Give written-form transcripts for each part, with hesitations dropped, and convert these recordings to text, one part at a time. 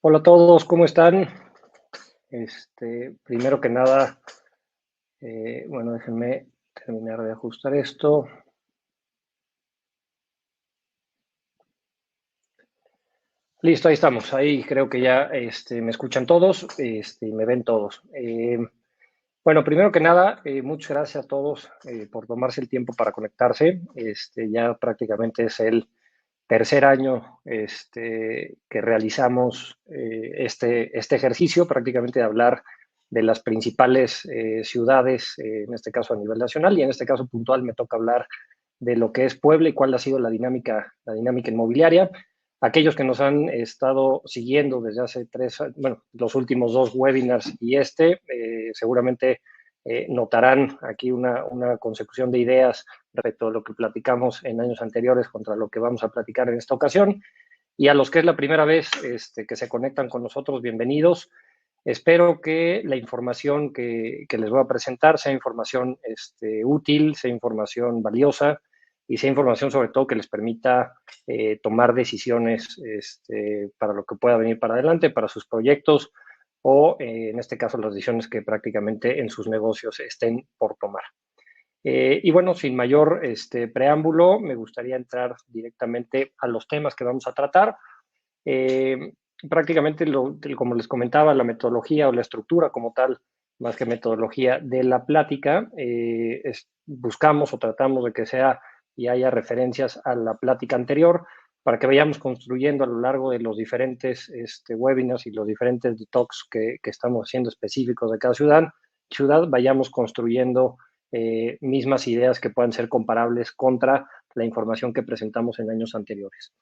Hola a todos, ¿cómo están? Primero que nada, bueno, déjenme terminar de ajustar esto. Listo, ahí estamos. Ahí creo que ya me escuchan todos y me ven todos. Bueno, primero que nada, muchas gracias a todos por tomarse el tiempo para conectarse. Ya prácticamente es el tercer año que realizamos este ejercicio, prácticamente de hablar de las principales ciudades, en este caso a nivel nacional, y en este caso puntual me toca hablar de lo que es Puebla y cuál ha sido la dinámica inmobiliaria. Aquellos que nos han estado siguiendo desde hace los últimos dos webinars y seguramente notarán aquí una consecución de ideas respecto a lo que platicamos en años anteriores contra lo que vamos a platicar en esta ocasión. Y a los que es la primera vez que se conectan con nosotros, bienvenidos. Espero que la información que les voy a presentar sea información útil, sea información valiosa y sea información sobre todo que les permita tomar decisiones para lo que pueda venir para adelante, para sus proyectos o en este caso las decisiones que prácticamente en sus negocios estén por tomar. Y bueno, sin mayor preámbulo, me gustaría entrar directamente a los temas que vamos a tratar. Prácticamente, como les comentaba, la metodología o la estructura como tal, más que metodología de la plática, buscamos o tratamos de que sea y haya referencias a la plática anterior para que vayamos construyendo a lo largo de los diferentes webinars y los diferentes talks que estamos haciendo específicos de cada ciudad, ciudad vayamos construyendo mismas ideas que puedan ser comparables contra la información que presentamos en años anteriores.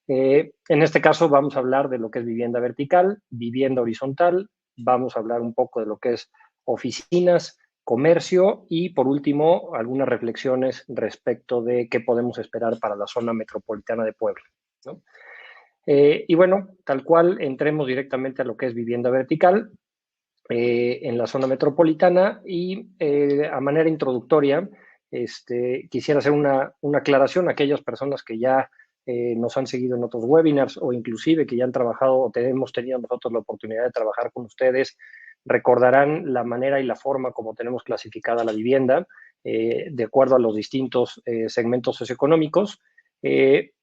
En este caso vamos a hablar de lo que es vivienda vertical, vivienda horizontal, vamos a hablar un poco de lo que es oficinas, comercio y por último algunas reflexiones respecto de qué podemos esperar para la zona metropolitana de Puebla, ¿no? Y bueno, tal cual, entremos directamente a lo que es vivienda vertical en la zona metropolitana y a manera introductoria quisiera hacer una aclaración a aquellas personas que ya nos han seguido en otros webinars o inclusive que ya han trabajado o hemos tenido nosotros la oportunidad de trabajar con ustedes. Recordarán la manera y la forma como tenemos clasificada la vivienda de acuerdo a los distintos segmentos socioeconómicos.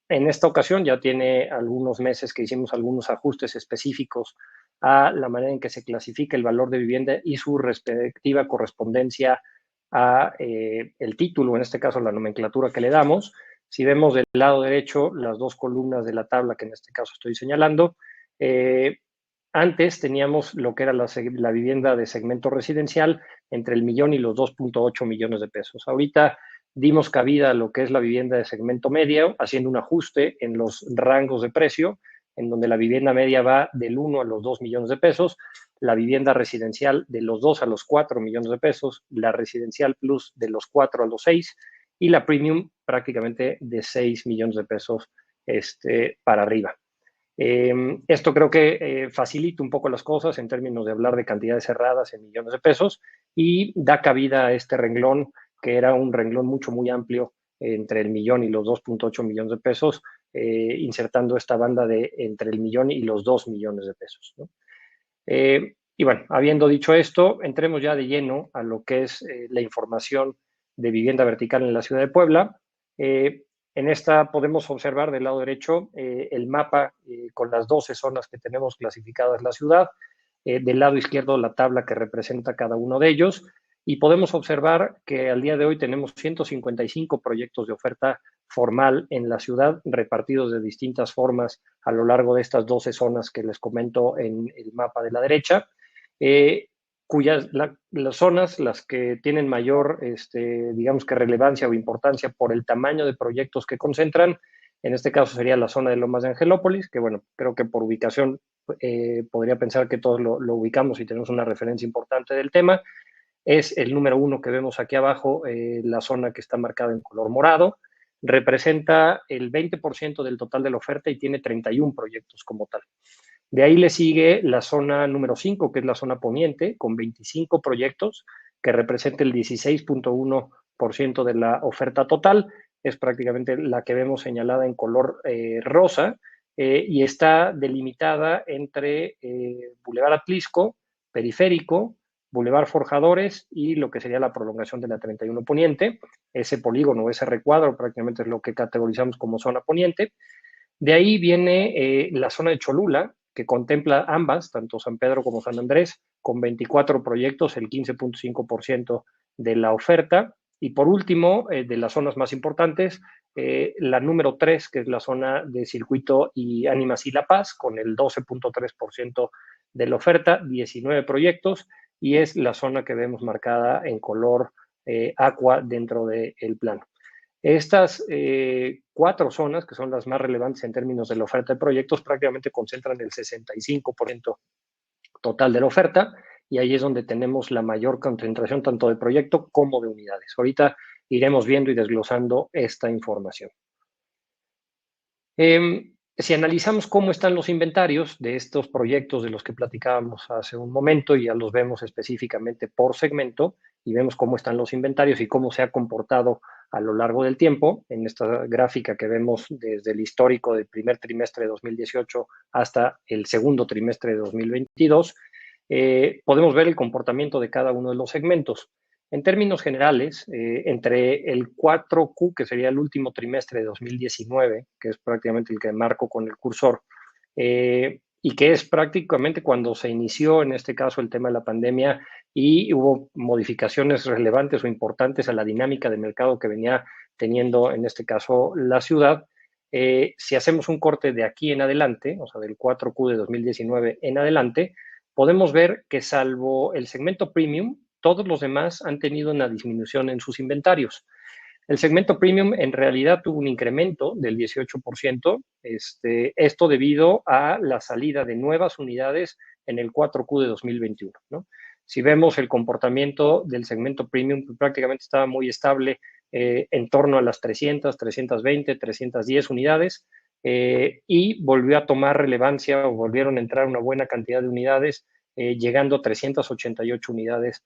En esta ocasión ya tiene algunos meses que hicimos algunos ajustes específicos a la manera en que se clasifica el valor de vivienda y su respectiva correspondencia a el título, en este caso la nomenclatura que le damos. Si vemos del lado derecho las dos columnas de la tabla que en este caso estoy señalando, antes teníamos lo que era la vivienda de segmento residencial entre el millón y los 2.8 millones de pesos. Ahorita dimos cabida a lo que es la vivienda de segmento medio, haciendo un ajuste en los rangos de precio, en donde la vivienda media va del 1 a los 2 millones de pesos, la vivienda residencial de los 2 a los 4 millones de pesos, la residencial plus de los 4 a los 6 y la premium prácticamente de 6 millones de pesos para arriba. Esto creo que facilita un poco las cosas en términos de hablar de cantidades cerradas en millones de pesos y da cabida a este renglón, que era un renglón muy amplio entre el millón y los 2.8 millones de pesos, insertando esta banda de entre el millón y los 2 millones de pesos, ¿no? Y bueno, habiendo dicho esto, entremos ya de lleno a lo que es la información de vivienda vertical en la ciudad de Puebla. En esta podemos observar del lado derecho el mapa con las 12 zonas que tenemos clasificadas en la ciudad. Del lado izquierdo la tabla que representa cada uno de ellos. Y podemos observar que al día de hoy tenemos 155 proyectos de oferta formal en la ciudad, repartidos de distintas formas a lo largo de estas 12 zonas que les comento en el mapa de la derecha, las zonas, las que tienen mayor, digamos que relevancia o importancia por el tamaño de proyectos que concentran, en este caso sería la zona de Lomas de Angelópolis, que bueno, creo que por ubicación podría pensar que todos lo ubicamos y tenemos una referencia importante del tema. Es el número 1 que vemos aquí abajo, la zona que está marcada en color morado. Representa el 20% del total de la oferta y tiene 31 proyectos como tal. De ahí le sigue la zona número 5, que es la zona poniente, con 25 proyectos, que representa el 16.1% de la oferta total. Es prácticamente la que vemos señalada en color rosa y está delimitada entre Boulevard Atlisco, Periférico, Boulevard Forjadores y lo que sería la prolongación de la 31 Poniente. Ese polígono, ese recuadro prácticamente es lo que categorizamos como zona poniente. De ahí viene la zona de Cholula, que contempla ambas, tanto San Pedro como San Andrés, con 24 proyectos, el 15.5% de la oferta. Y por último, de las zonas más importantes, la número 3, que es la zona de Circuito y Ánimas y La Paz, con el 12.3% de la oferta, 19 proyectos, y es la zona que vemos marcada en color aqua dentro del plano. Estas 4 zonas, que son las más relevantes en términos de la oferta de proyectos, prácticamente concentran el 65% total de la oferta y ahí es donde tenemos la mayor concentración tanto de proyecto como de unidades. Ahorita iremos viendo y desglosando esta información. Si analizamos cómo están los inventarios de estos proyectos de los que platicábamos hace un momento y ya los vemos específicamente por segmento y vemos cómo están los inventarios y cómo se ha comportado a lo largo del tiempo, en esta gráfica que vemos desde el histórico del primer trimestre de 2018 hasta el segundo trimestre de 2022, podemos ver el comportamiento de cada uno de los segmentos. En términos generales, entre el 4Q, que sería el último trimestre de 2019, que es prácticamente el que marco con el cursor, y que es prácticamente cuando se inició, en este caso, el tema de la pandemia y hubo modificaciones relevantes o importantes a la dinámica de mercado que venía teniendo, en este caso, la ciudad. Si hacemos un corte de aquí en adelante, o sea, del 4Q de 2019 en adelante, podemos ver que salvo el segmento premium, todos los demás han tenido una disminución en sus inventarios. El segmento premium en realidad tuvo un incremento del 18%, esto debido a la salida de nuevas unidades en el 4Q de 2021, ¿no? Si vemos el comportamiento del segmento premium, pues prácticamente estaba muy estable en torno a las 300, 320, 310 unidades y volvió a tomar relevancia o volvieron a entrar una buena cantidad de unidades, llegando a 388 unidades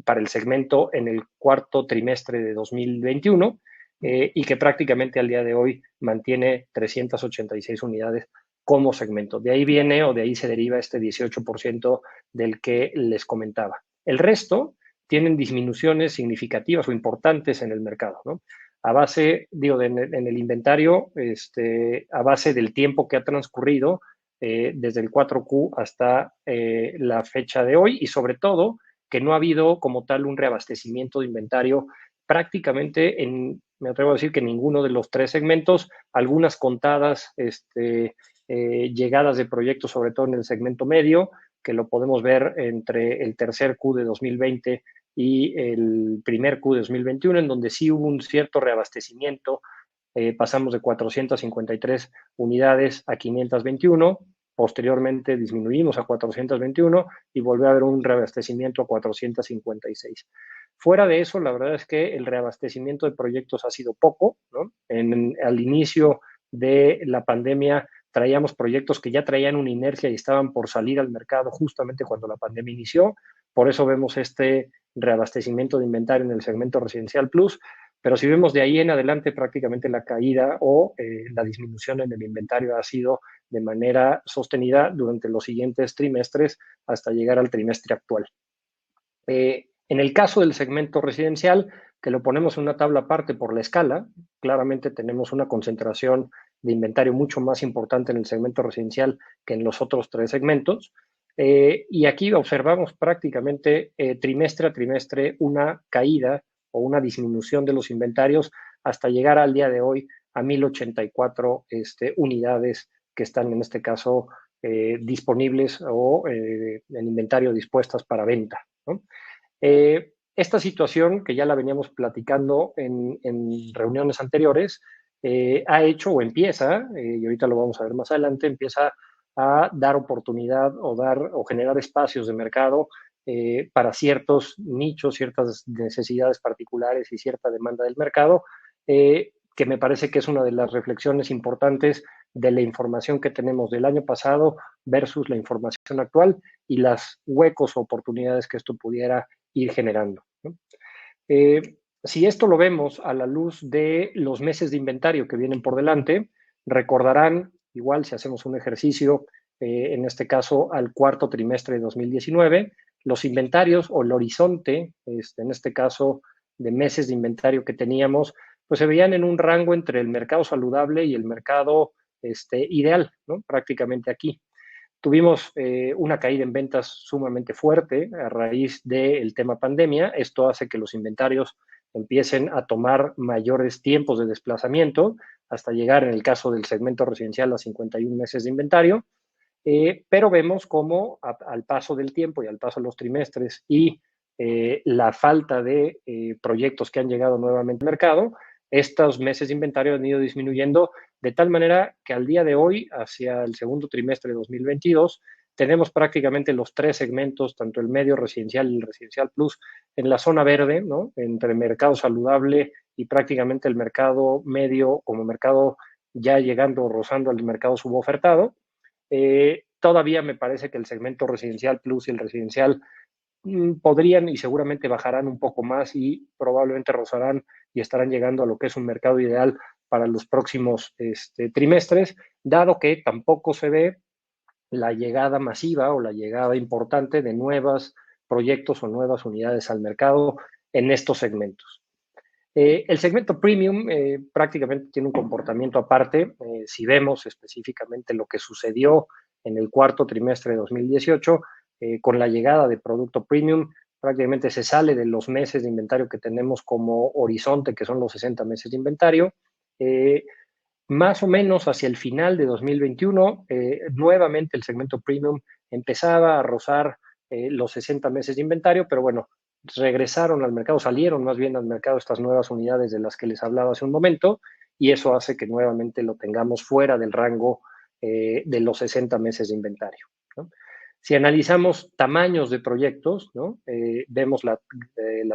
para el segmento en el cuarto trimestre de 2021 y que prácticamente al día de hoy mantiene 386 unidades como segmento. De ahí viene o de ahí se deriva este 18% del que les comentaba. El resto tienen disminuciones significativas o importantes en el mercado, ¿no? A base, digo, en el inventario, a base del tiempo que ha transcurrido desde el 4Q hasta la fecha de hoy y sobre todo que no ha habido como tal un reabastecimiento de inventario prácticamente me atrevo a decir que ninguno de los tres segmentos, algunas contadas llegadas de proyectos, sobre todo en el segmento medio, que lo podemos ver entre el tercer Q de 2020 y el primer Q de 2021, en donde sí hubo un cierto reabastecimiento. Pasamos de 453 unidades a 521, posteriormente disminuimos a 421 y volvió a haber un reabastecimiento a 456. Fuera de eso, la verdad es que el reabastecimiento de proyectos ha sido poco, ¿no? Al inicio de la pandemia traíamos proyectos que ya traían una inercia y estaban por salir al mercado justamente cuando la pandemia inició. Por eso vemos este reabastecimiento de inventario en el segmento Residencial Plus. Pero si vemos de ahí en adelante, prácticamente la caída o la disminución en el inventario ha sido de manera sostenida durante los siguientes trimestres hasta llegar al trimestre actual. En el caso del segmento residencial, que lo ponemos en una tabla aparte por la escala, claramente tenemos una concentración de inventario mucho más importante en el segmento residencial que en los otros tres segmentos. Y aquí observamos prácticamente trimestre a trimestre una caída o una disminución de los inventarios hasta llegar al día de hoy a 1084 unidades que están en este caso disponibles o en inventario dispuestas para venta, ¿no? Esta situación, que ya la veníamos platicando en reuniones anteriores, ha hecho o empieza, y ahorita lo vamos a ver más adelante, empieza a dar oportunidad o generar espacios de mercado para ciertos nichos, ciertas necesidades particulares y cierta demanda del mercado, que me parece que es una de las reflexiones importantes de la información que tenemos del año pasado versus la información actual y las huecos o oportunidades que esto pudiera ir generando, ¿no? Si esto lo vemos a la luz de los meses de inventario que vienen por delante, recordarán, igual si hacemos un ejercicio, en este caso al cuarto trimestre de 2019, los inventarios o el horizonte, en este caso de meses de inventario que teníamos, pues se veían en un rango entre el mercado saludable y el mercado ideal, ¿no? Prácticamente aquí. Tuvimos una caída en ventas sumamente fuerte a raíz del tema pandemia. Esto hace que los inventarios empiecen a tomar mayores tiempos de desplazamiento hasta llegar, en el caso del segmento residencial, a 51 meses de inventario. Pero vemos cómo al paso del tiempo y al paso de los trimestres y la falta de proyectos que han llegado nuevamente al mercado, estos meses de inventario han ido disminuyendo de tal manera que al día de hoy, hacia el segundo trimestre de 2022, tenemos prácticamente los tres segmentos, tanto el medio residencial y el residencial plus, en la zona verde, ¿no? Entre el mercado saludable y prácticamente el mercado medio como mercado ya llegando, rozando al mercado subofertado. Todavía me parece que el segmento residencial plus y el residencial podrían y seguramente bajarán un poco más y probablemente rozarán y estarán llegando a lo que es un mercado ideal para los próximos trimestres, dado que tampoco se ve la llegada masiva o la llegada importante de nuevos proyectos o nuevas unidades al mercado en estos segmentos. El segmento premium prácticamente tiene un comportamiento aparte. Si vemos específicamente lo que sucedió en el cuarto trimestre de 2018, con la llegada de producto premium, prácticamente se sale de los meses de inventario que tenemos como horizonte, que son los 60 meses de inventario. Más o menos hacia el final de 2021, nuevamente el segmento premium empezaba a rozar los 60 meses de inventario, pero bueno, regresaron al mercado, salieron más bien al mercado estas nuevas unidades de las que les hablaba hace un momento, y eso hace que nuevamente lo tengamos fuera del rango de los 60 meses de inventario, ¿no? Si analizamos tamaños de proyectos, ¿no? Vemos la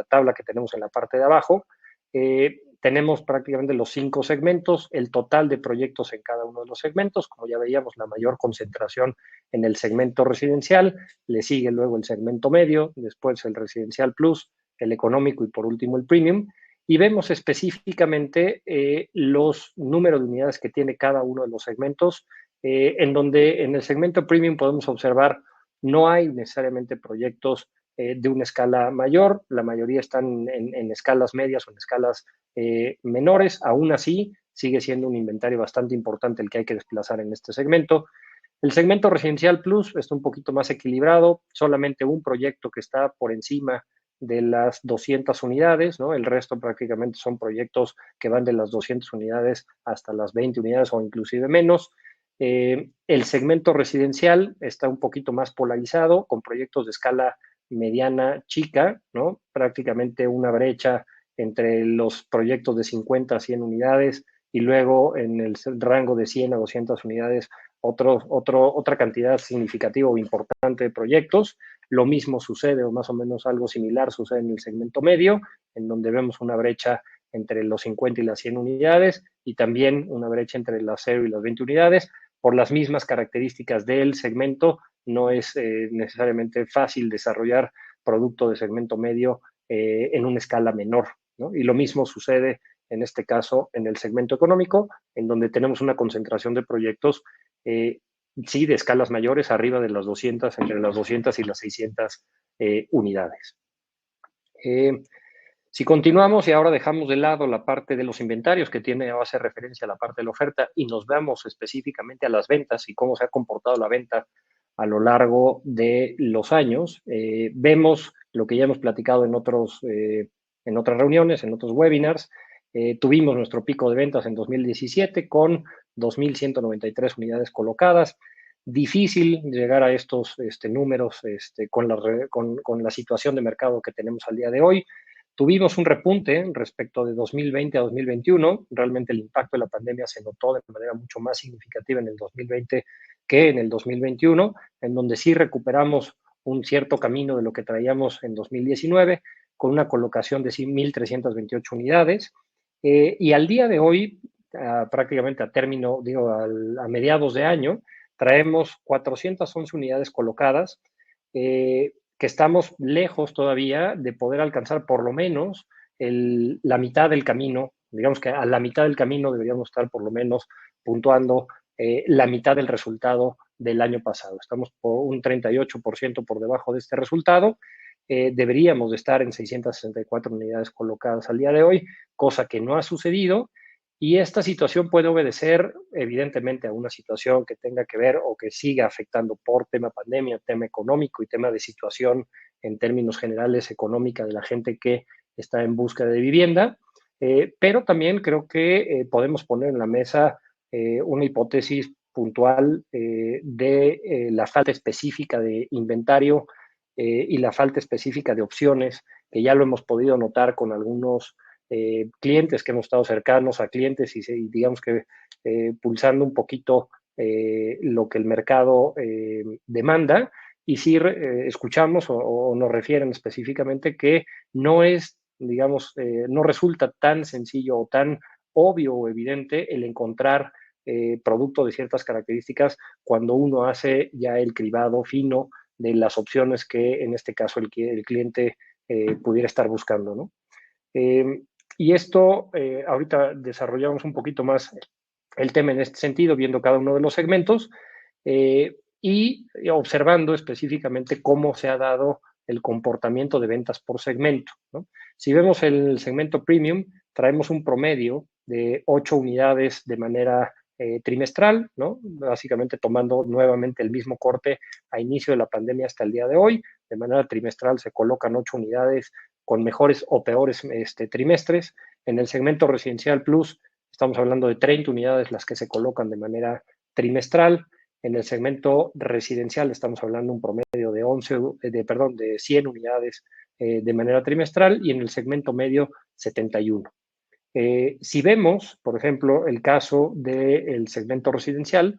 tabla que tenemos en la parte de abajo. Tenemos prácticamente los 5 segmentos, el total de proyectos en cada uno de los segmentos. Como ya veíamos, la mayor concentración en el segmento residencial, le sigue luego el segmento medio, después el residencial plus, el económico y por último el premium. Y vemos específicamente los números de unidades que tiene cada uno de los segmentos, en donde en el segmento premium podemos observar no hay necesariamente proyectos de una escala mayor, la mayoría están en escalas medias o en escalas menores, aún así sigue siendo un inventario bastante importante el que hay que desplazar en este segmento. El segmento residencial plus está un poquito más equilibrado, solamente un proyecto que está por encima de las 200 unidades, ¿no? El resto prácticamente son proyectos que van de las 200 unidades hasta las 20 unidades o inclusive menos. El segmento residencial está un poquito más polarizado, con proyectos de escala mediana chica, ¿no? Prácticamente una brecha entre los proyectos de 50 a 100 unidades y luego en el rango de 100 a 200 unidades otra cantidad significativa o importante de proyectos. Lo mismo sucede, o más o menos algo similar sucede en el segmento medio, en donde vemos una brecha entre los 50 y las 100 unidades y también una brecha entre las 0 y las 20 unidades. Por las mismas características del segmento, no es necesariamente fácil desarrollar producto de segmento medio en una escala menor, ¿no? Y lo mismo sucede en este caso en el segmento económico, en donde tenemos una concentración de proyectos, sí, de escalas mayores, arriba de las 200, entre las 200 y las 600 unidades. Si continuamos y ahora dejamos de lado la parte de los inventarios que tiene o hace referencia a la parte de la oferta y nos vamos específicamente a las ventas y cómo se ha comportado la venta a lo largo de los años, vemos lo que ya hemos platicado en otras reuniones, en otros webinars. Tuvimos nuestro pico de ventas en 2017 con 2.193 unidades colocadas. Difícil llegar a estos números con la situación de mercado que tenemos al día de hoy. Tuvimos un repunte respecto de 2020 a 2021. Realmente el impacto de la pandemia se notó de manera mucho más significativa en el 2020 que en el 2021, en donde sí recuperamos un cierto camino de lo que traíamos en 2019, con una colocación de 1.328 unidades. Y al día de hoy, prácticamente a término, a mediados de año, traemos 411 unidades colocadas, que estamos lejos todavía de poder alcanzar por lo menos la mitad del camino. Digamos que a la mitad del camino deberíamos estar por lo menos puntuando la mitad del resultado del año pasado. Estamos por un 38% por debajo de este resultado. Deberíamos de estar en 664 unidades colocadas al día de hoy, cosa que no ha sucedido. Y esta situación puede obedecer, evidentemente, a una situación que tenga que ver o que siga afectando por tema pandemia, tema económico y tema de situación en términos generales económica de la gente que está en búsqueda de vivienda. Pero también creo que podemos poner en la mesa una hipótesis puntual de la falta específica de inventario y la falta específica de opciones, que ya lo hemos podido notar con algunos clientes que hemos estado cercanos a clientes y digamos que pulsando un poquito lo que el mercado demanda. Y sí escuchamos o nos refieren específicamente que no es, digamos, no resulta tan sencillo o tan obvio o evidente el encontrar producto de ciertas características cuando uno hace ya el cribado fino de las opciones que en este caso el cliente pudiera estar buscando, ¿no? Y esto, ahorita desarrollamos un poquito más el tema en este sentido, viendo cada uno de los segmentos y observando específicamente cómo se ha dado el comportamiento de ventas por segmento, ¿no? Si vemos el segmento premium, traemos un promedio de 8 unidades de manera trimestral, ¿no? Básicamente tomando nuevamente el mismo corte a inicio de la pandemia hasta el día de hoy. De manera trimestral se colocan 8 unidades con mejores o peores trimestres. En el segmento residencial plus estamos hablando de 30 unidades las que se colocan de manera trimestral. En el segmento residencial estamos hablando un promedio de 100 unidades de manera trimestral, y en el segmento medio 71. Si vemos, por ejemplo, el caso del segmento residencial,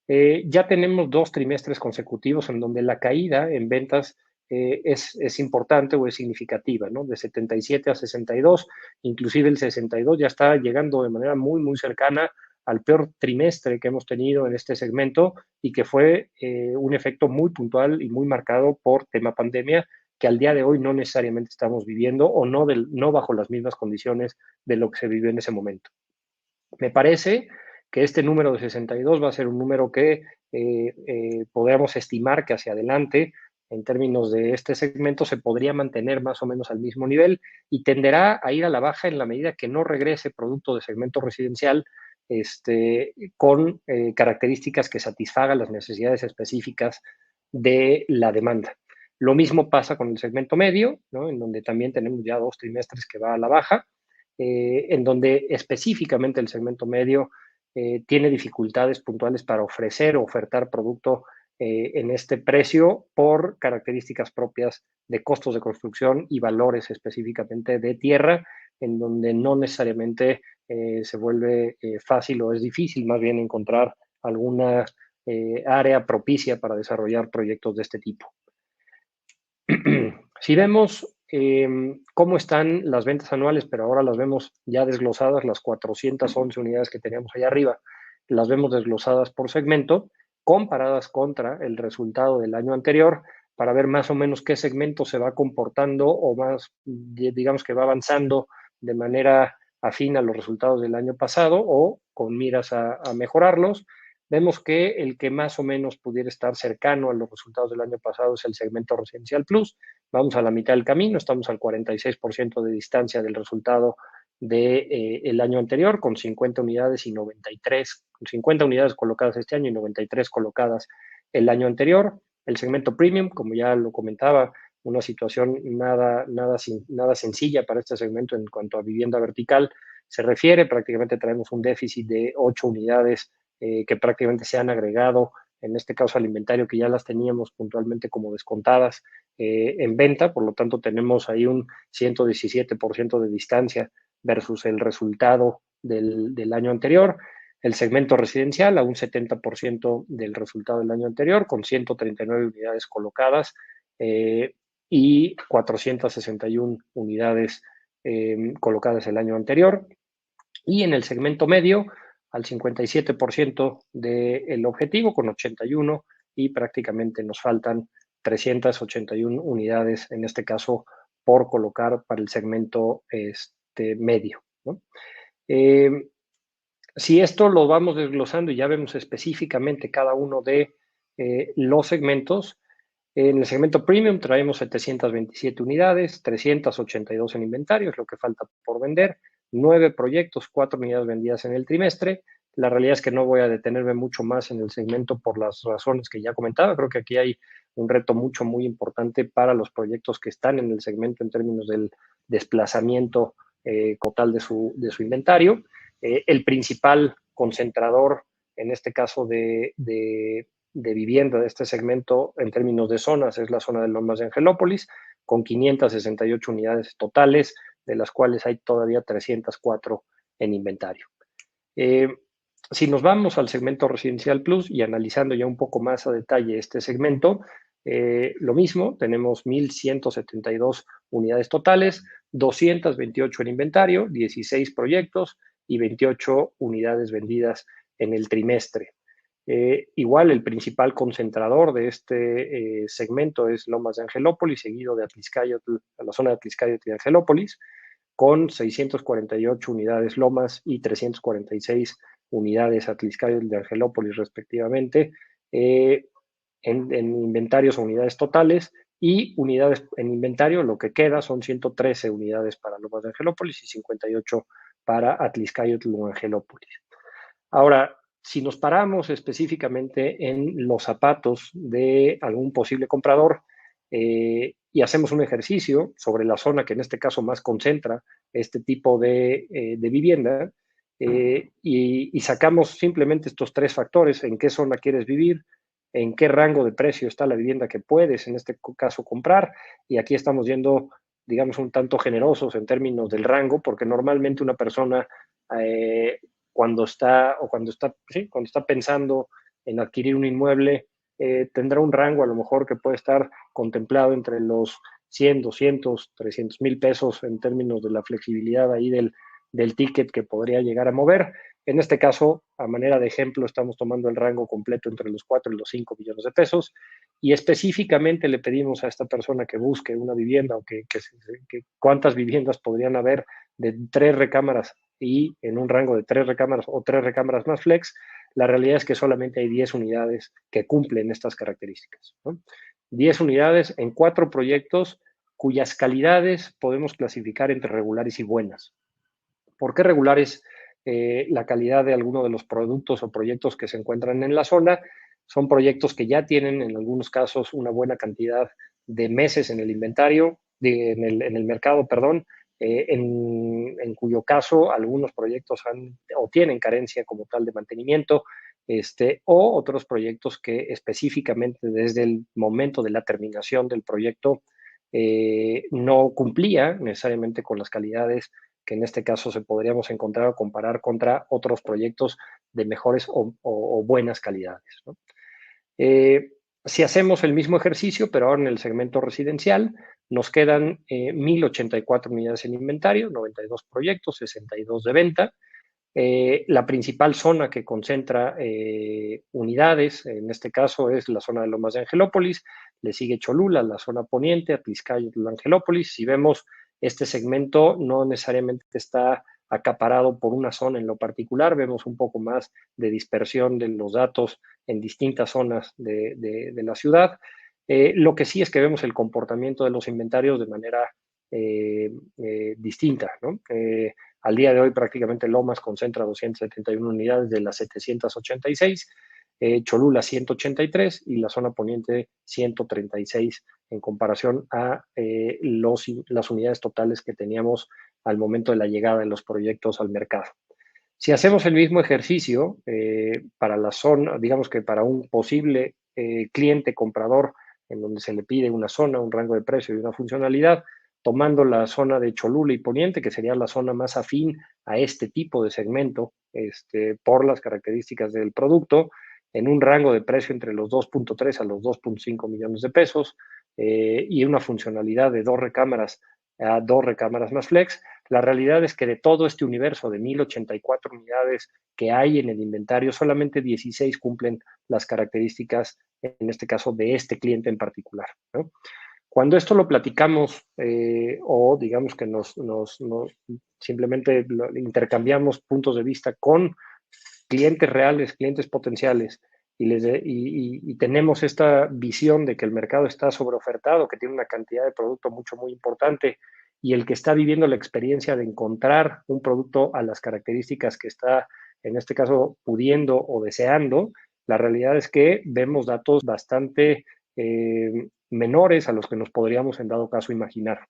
ya tenemos 2 trimestres consecutivos en donde la caída en ventas es importante o es significativa, ¿no? De 77 a 62, inclusive el 62 ya está llegando de manera muy, muy cercana al peor trimestre que hemos tenido en este segmento, y que fue un efecto muy puntual y muy marcado por tema pandemia, que al día de hoy no necesariamente estamos viviendo, o no bajo las mismas condiciones de lo que se vivió en ese momento. Me parece que este número de 62 va a ser un número que podríamos estimar que hacia adelante, en términos de este segmento, se podría mantener más o menos al mismo nivel, y tenderá a ir a la baja en la medida que no regrese producto de segmento residencial con características que satisfagan las necesidades específicas de la demanda. Lo mismo pasa con el segmento medio, ¿no? En donde también tenemos ya 2 trimestres que va a la baja, en donde específicamente el segmento medio tiene dificultades puntuales para ofrecer o ofertar producto en este precio por características propias de costos de construcción y valores específicamente de tierra, en donde no necesariamente se vuelve fácil, o es difícil más bien encontrar alguna área propicia para desarrollar proyectos de este tipo. Si vemos cómo están las ventas anuales, pero ahora las vemos ya desglosadas, las 411 unidades que teníamos allá arriba, las vemos desglosadas por segmento, comparadas contra el resultado del año anterior, para ver más o menos qué segmento se va comportando, o más, digamos, que va avanzando de manera afín a los resultados del año pasado, o con miras a mejorarlos. Vemos que el que más o menos pudiera estar cercano a los resultados del año pasado es el segmento Residencial Plus. Vamos a la mitad del camino, estamos al 46% de distancia del resultado del año anterior, con 50 unidades y 93, con 50 unidades colocadas este año y 93 colocadas el año anterior. El segmento Premium, como ya lo comentaba, una situación nada sencilla para este segmento en cuanto a vivienda vertical se refiere. Prácticamente traemos un déficit de 8 unidades que prácticamente se han agregado, en este caso al inventario, que ya las teníamos puntualmente como descontadas en venta. Por lo tanto, tenemos ahí un 117% de distancia versus el resultado del año anterior. El segmento residencial a un 70% del resultado del año anterior, con 139 unidades colocadas y 461 unidades colocadas el año anterior. Y en el segmento medio, al 57% del objetivo, con 81, y prácticamente nos faltan 381 unidades, en este caso, por colocar para el segmento medio, ¿no? Si esto lo vamos desglosando y ya vemos específicamente cada uno de los segmentos, en el segmento Premium traemos 727 unidades, 382 en inventario, es lo que falta por vender, 9 proyectos, 4 unidades vendidas en el trimestre. La realidad es que no voy a detenerme mucho más en el segmento por las razones que ya comentaba. Creo que aquí hay un reto muy importante para los proyectos que están en el segmento en términos del desplazamiento total de su inventario. El principal concentrador, en este caso de vivienda de este segmento en términos de zonas, es la zona de Lomas de Angelópolis, con 568 unidades totales, de las cuales hay todavía 304 en inventario. Si nos vamos al segmento Residencial Plus y analizando ya un poco más a detalle este segmento, lo mismo, tenemos 1,172 unidades totales, 228 en inventario, 16 proyectos y 28 unidades vendidas en el trimestre. Igual el principal concentrador de este segmento es Lomas de Angelópolis, seguido de Atliscáyotl, la zona de Atliscáyotl y Angelópolis, con 648 unidades Lomas y 346 unidades Atliscáyotl de Angelópolis respectivamente. En inventarios o unidades totales, y unidades en inventario, lo que queda son 113 unidades para Lomas de Angelópolis y 58 para Atliscáyotl o Angelópolis. Ahora, si nos paramos específicamente en los zapatos de algún posible comprador y hacemos un ejercicio sobre la zona que en este caso más concentra este tipo de vivienda, y sacamos simplemente estos tres factores: en qué zona quieres vivir, en qué rango de precio está la vivienda que puedes, en este caso, comprar, y aquí estamos yendo, digamos, un tanto generosos en términos del rango, porque normalmente una persona cuando está pensando en adquirir un inmueble, tendrá un rango a lo mejor que puede estar contemplado entre los 100, 200, 300 mil pesos en términos de la flexibilidad ahí del ticket que podría llegar a mover. En este caso, a manera de ejemplo, estamos tomando el rango completo entre los 4 y los 5 millones de pesos, y específicamente le pedimos a esta persona que busque una vivienda, o que cuántas viviendas podrían haber de 3 recámaras y en un rango de 3 recámaras o 3 recámaras más flex. La realidad es que solamente hay 10 unidades que cumplen estas características, ¿no? 10 unidades en 4 proyectos cuyas calidades podemos clasificar entre regulares y buenas. ¿Por qué regulares? La calidad de algunos de los productos o proyectos que se encuentran en la zona son proyectos que ya tienen en algunos casos una buena cantidad de meses en el inventario, en el mercado, perdón, en cuyo caso algunos proyectos tienen carencia como tal de mantenimiento, o otros proyectos que específicamente desde el momento de la terminación del proyecto no cumplía necesariamente con las calidades que en este caso se podríamos encontrar o comparar contra otros proyectos de mejores o buenas calidades, ¿no? Si hacemos el mismo ejercicio, pero ahora en el segmento residencial, nos quedan 1,084 unidades en inventario, 92 proyectos, 62 de venta. La principal zona que concentra unidades, en este caso, es la zona de Lomas de Angelópolis, le sigue Cholula, la zona poniente, Atliscayotl, Angelópolis. Si vemos, este segmento no necesariamente está acaparado por una zona en lo particular, vemos un poco más de dispersión de los datos en distintas zonas de la ciudad. Lo que sí es que vemos el comportamiento de los inventarios de manera distinta, ¿no? Al día de hoy, prácticamente Lomas concentra 271 unidades de las 786, Cholula 183 y la zona poniente 136 en comparación a las unidades totales que teníamos al momento de la llegada de los proyectos al mercado. Si hacemos el mismo ejercicio para la zona, digamos que para un posible cliente comprador en donde se le pide una zona, un rango de precio y una funcionalidad, tomando la zona de Cholula y Poniente, que sería la zona más afín a este tipo de segmento por las características del producto, en un rango de precio entre los 2.3 a los 2.5 millones de pesos y una funcionalidad de 2 recámaras a 2 recámaras más flex. La realidad es que de todo este universo de 1,084 unidades que hay en el inventario, solamente 16 cumplen las características, en este caso, de este cliente en particular, ¿no? Cuando esto lo platicamos o digamos que simplemente intercambiamos puntos de vista con clientes reales, clientes potenciales, y tenemos esta visión de que el mercado está sobreofertado, que tiene una cantidad de producto muy importante, y el que está viviendo la experiencia de encontrar un producto a las características que está, en este caso, pudiendo o deseando, la realidad es que vemos datos bastante menores a los que nos podríamos en dado caso imaginar.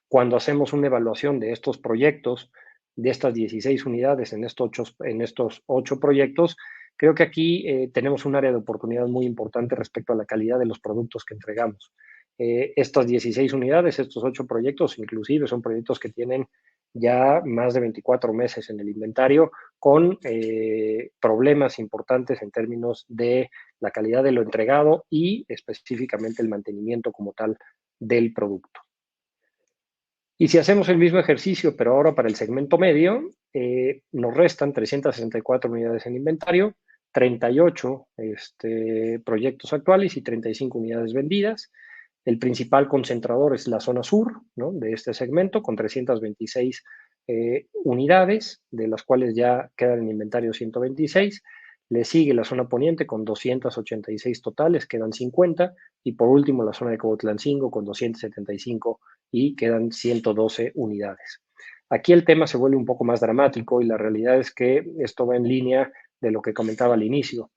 Cuando hacemos una evaluación de estos proyectos, de estas 16 unidades en estos 8 proyectos, creo que aquí tenemos un área de oportunidad muy importante respecto a la calidad de los productos que entregamos. Estas 16 unidades, estos 8 proyectos, inclusive son proyectos que tienen ya más de 24 meses en el inventario, con problemas importantes en términos de la calidad de lo entregado y específicamente el mantenimiento como tal del producto. Y si hacemos el mismo ejercicio, pero ahora para el segmento medio, nos restan 364 unidades en inventario, 38 proyectos actuales y 35 unidades vendidas. El principal concentrador es la zona sur, ¿no?, de este segmento, con 326 unidades, de las cuales ya quedan en inventario 126. Le sigue la zona poniente con 286 totales, quedan 50. Y por último, la zona de Cobotlancingo con 275 y quedan 112 unidades. Aquí el tema se vuelve un poco más dramático y la realidad es que esto va en línea de lo que comentaba al inicio.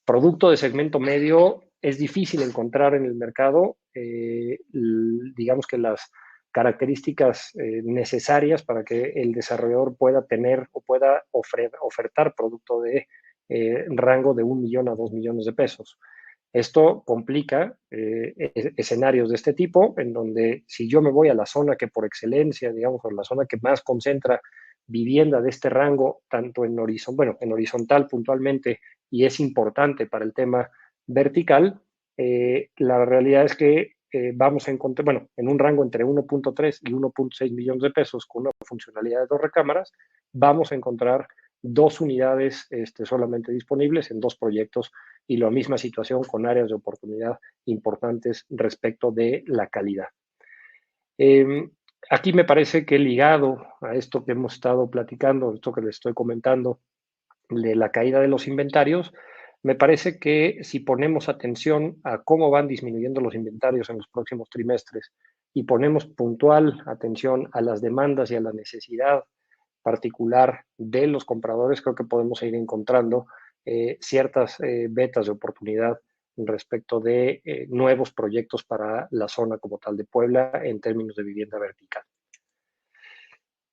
Producto de segmento medio es difícil encontrar en el mercado, digamos que las características necesarias para que el desarrollador pueda tener o pueda ofertar producto de rango de 1 millón a 2 millones de pesos. Esto complica escenarios de este tipo, en donde si yo me voy a la zona que por excelencia, digamos, o la zona que más concentra vivienda de este rango, tanto en horizontal puntualmente, y es importante para el tema vertical, la realidad es que vamos a encontrar, bueno, en un rango entre 1.3 y 1.6 millones de pesos con una funcionalidad de 2 recámaras, vamos a encontrar 2 unidades solamente disponibles en 2 proyectos, y la misma situación con áreas de oportunidad importantes respecto de la calidad. Aquí me parece que ligado a esto que hemos estado platicando, esto que les estoy comentando, de la caída de los inventarios, me parece que si ponemos atención a cómo van disminuyendo los inventarios en los próximos trimestres y ponemos puntual atención a las demandas y a la necesidad particular de los compradores, creo que podemos ir encontrando ciertas vetas de oportunidad respecto de nuevos proyectos para la zona como tal de Puebla en términos de vivienda vertical.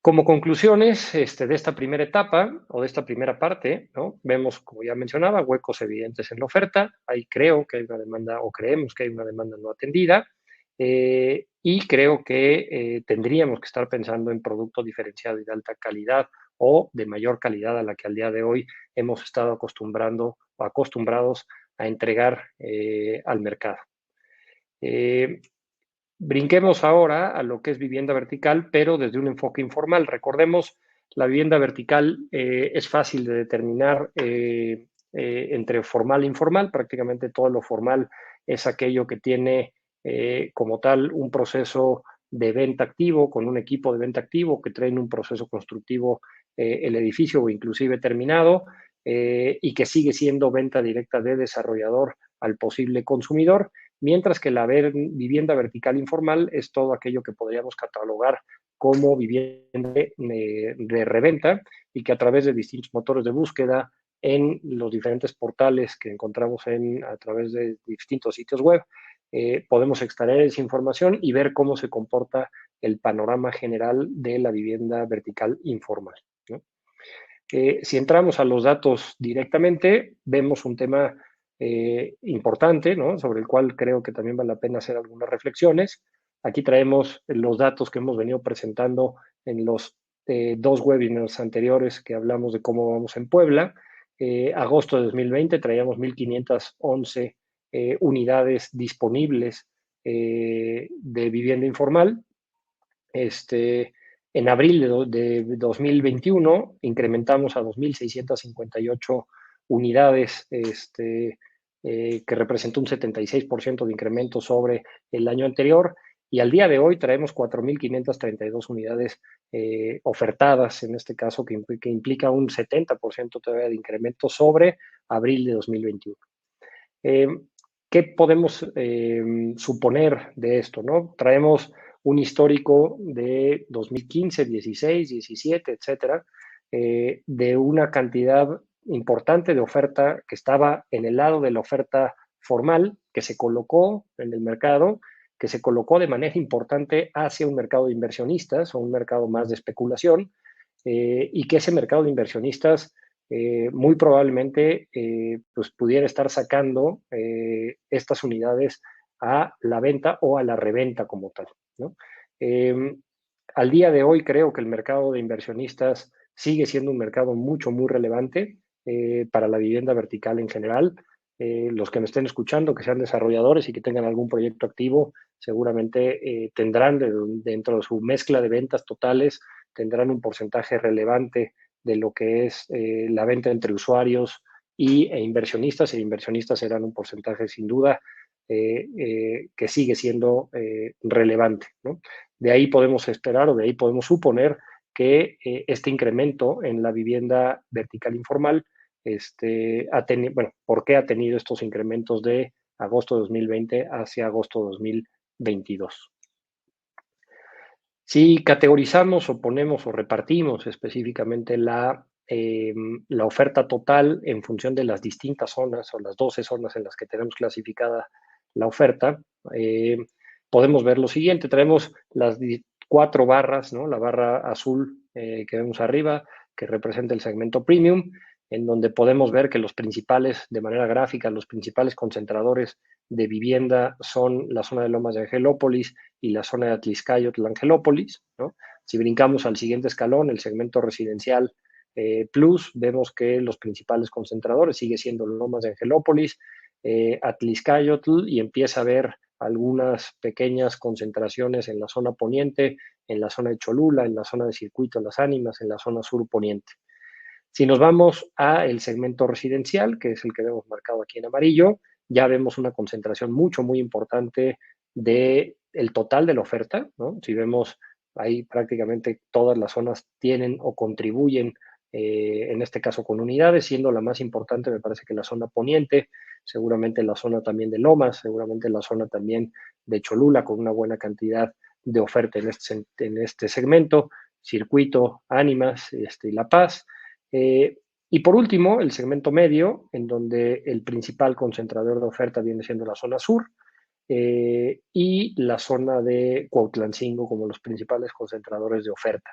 Como conclusiones de esta primera etapa o de esta primera parte, ¿no? Vemos, como ya mencionaba, huecos evidentes en la oferta. Ahí creo que hay una demanda, o creemos que hay una demanda no atendida, y creo que tendríamos que estar pensando en producto diferenciado y de alta calidad o de mayor calidad a la que al día de hoy hemos estado acostumbrados a entregar al mercado. Brinquemos ahora a lo que es vivienda vertical, pero desde un enfoque informal. Recordemos, la vivienda vertical es fácil de determinar entre formal e informal. Prácticamente todo lo formal es aquello que tiene como tal un proceso de venta activo, con un equipo de venta activo que trae en un proceso constructivo el edificio o inclusive terminado, y que sigue siendo venta directa de desarrollador al posible consumidor. Mientras que la vivienda vertical informal es todo aquello que podríamos catalogar como vivienda de reventa, y que a través de distintos motores de búsqueda en los diferentes portales que encontramos a través de distintos sitios web, podemos extraer esa información y ver cómo se comporta el panorama general de la vivienda vertical informal, ¿no? Si entramos a los datos directamente, vemos un tema importante, ¿no? Sobre el cual creo que también vale la pena hacer algunas reflexiones. Aquí traemos los datos que hemos venido presentando en los 2 webinars anteriores que hablamos de cómo vamos en Puebla. Agosto de 2020 traíamos 1,511 unidades disponibles de vivienda informal. En abril de 2021 incrementamos a 2,658 unidades, que representó un 76% de incremento sobre el año anterior, y al día de hoy traemos 4,532 unidades ofertadas, en este caso, que implica un 70% todavía de incremento sobre abril de 2021. ¿Qué podemos suponer de esto, no? Traemos un histórico de 2015, 16, 17, etcétera, de una cantidad importante de oferta que estaba en el lado de la oferta formal, que se colocó en el mercado, que se colocó de manera importante hacia un mercado de inversionistas o un mercado más de especulación, y que ese mercado de inversionistas muy probablemente pues pudiera estar sacando estas unidades a la venta o a la reventa como tal, ¿no? Al día de hoy creo que el mercado de inversionistas sigue siendo un mercado muy relevante para la vivienda vertical en general. Los que me estén escuchando, que sean desarrolladores y que tengan algún proyecto activo, seguramente tendrán dentro de su mezcla de ventas totales, tendrán un porcentaje relevante de lo que es la venta entre usuarios e inversionistas, e inversionistas serán un porcentaje sin duda que sigue siendo relevante, ¿no? De ahí podemos esperar, o de ahí podemos suponer que este incremento en la vivienda vertical informal, ¿por qué ha tenido estos incrementos de agosto de 2020 hacia agosto de 2022? Si categorizamos o ponemos o repartimos específicamente la oferta total en función de las distintas zonas o las 12 zonas en las que tenemos clasificada la oferta, podemos ver lo siguiente. Traemos 4 barras, ¿no? La barra azul que vemos arriba, que representa el segmento premium, en donde podemos ver que los principales, de manera gráfica, los principales concentradores de vivienda son la zona de Lomas de Angelópolis y la zona de Atlixcáyotl, Angelópolis, ¿no? Si brincamos al siguiente escalón, el segmento residencial Plus, vemos que los principales concentradores sigue siendo Lomas de Angelópolis, Atlixcáyotl, y empieza a haber algunas pequeñas concentraciones en la zona poniente, en la zona de Cholula, en la zona de Circuito Las Ánimas, en la zona sur poniente. Si nos vamos al segmento residencial, que es el que vemos marcado aquí en amarillo, ya vemos una concentración muy importante del total de la oferta, ¿no? Si vemos ahí prácticamente todas las zonas tienen o contribuyen, en este caso con unidades, siendo la más importante me parece que la zona poniente, seguramente la zona también de Lomas, seguramente la zona también de Cholula, con una buena cantidad de oferta en este segmento, Circuito, Ánimas y La Paz. Y por último, el segmento medio, en donde el principal concentrador de oferta viene siendo la zona sur, y la zona de Cuautlancingo como los principales concentradores de oferta.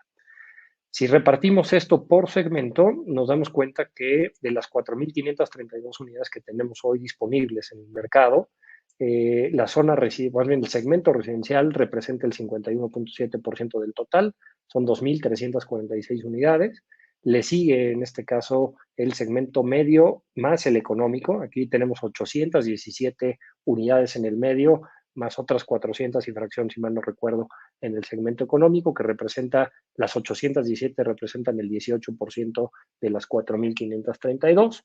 Si repartimos esto por segmento, nos damos cuenta que de las 4.532 unidades que tenemos hoy disponibles en el mercado, la zona más bien el segmento residencial representa el 51.7% del total, son 2.346 unidades. Le sigue en este caso el segmento medio más el económico. Aquí tenemos 817 unidades en el medio, más otras 400 y fracción, si mal no recuerdo, en el segmento económico, que representa, las 817 representan el 18% de las 4.532.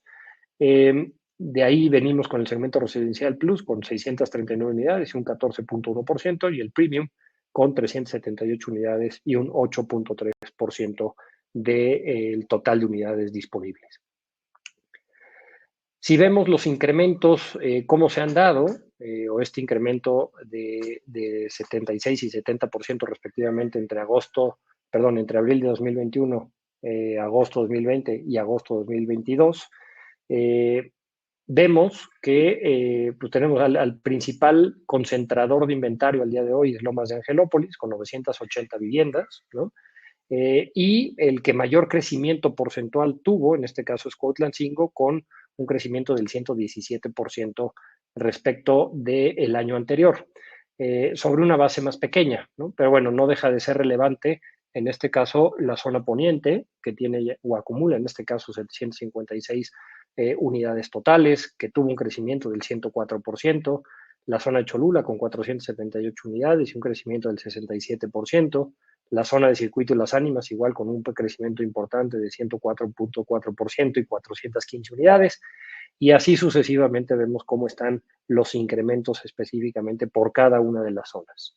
De ahí venimos con el segmento residencial Plus con 639 unidades y un 14.1%, y el Premium con 378 unidades y un 8.3% del total de unidades disponibles. Si vemos los incrementos, cómo se han dado, o este incremento de 76 y 70% respectivamente entre abril de 2021, agosto 2020 y agosto 2022, vemos que pues tenemos al principal concentrador de inventario al día de hoy es Lomas de Angelópolis, con 980 viviendas, ¿no? Y el que mayor crecimiento porcentual tuvo, en este caso es Cuautlancingo, con un crecimiento del 117% respecto del año anterior, sobre una base más pequeña, ¿no? Pero bueno, no deja de ser relevante, en este caso, la zona poniente, que tiene o acumula, en este caso, 756 unidades totales, que tuvo un crecimiento del 104%, la zona de Cholula con 478 unidades y un crecimiento del 67%, la zona de Circuito y Las Ánimas igual con un crecimiento importante de 104.4% y 415 unidades, y así sucesivamente vemos cómo están los incrementos específicamente por cada una de las zonas.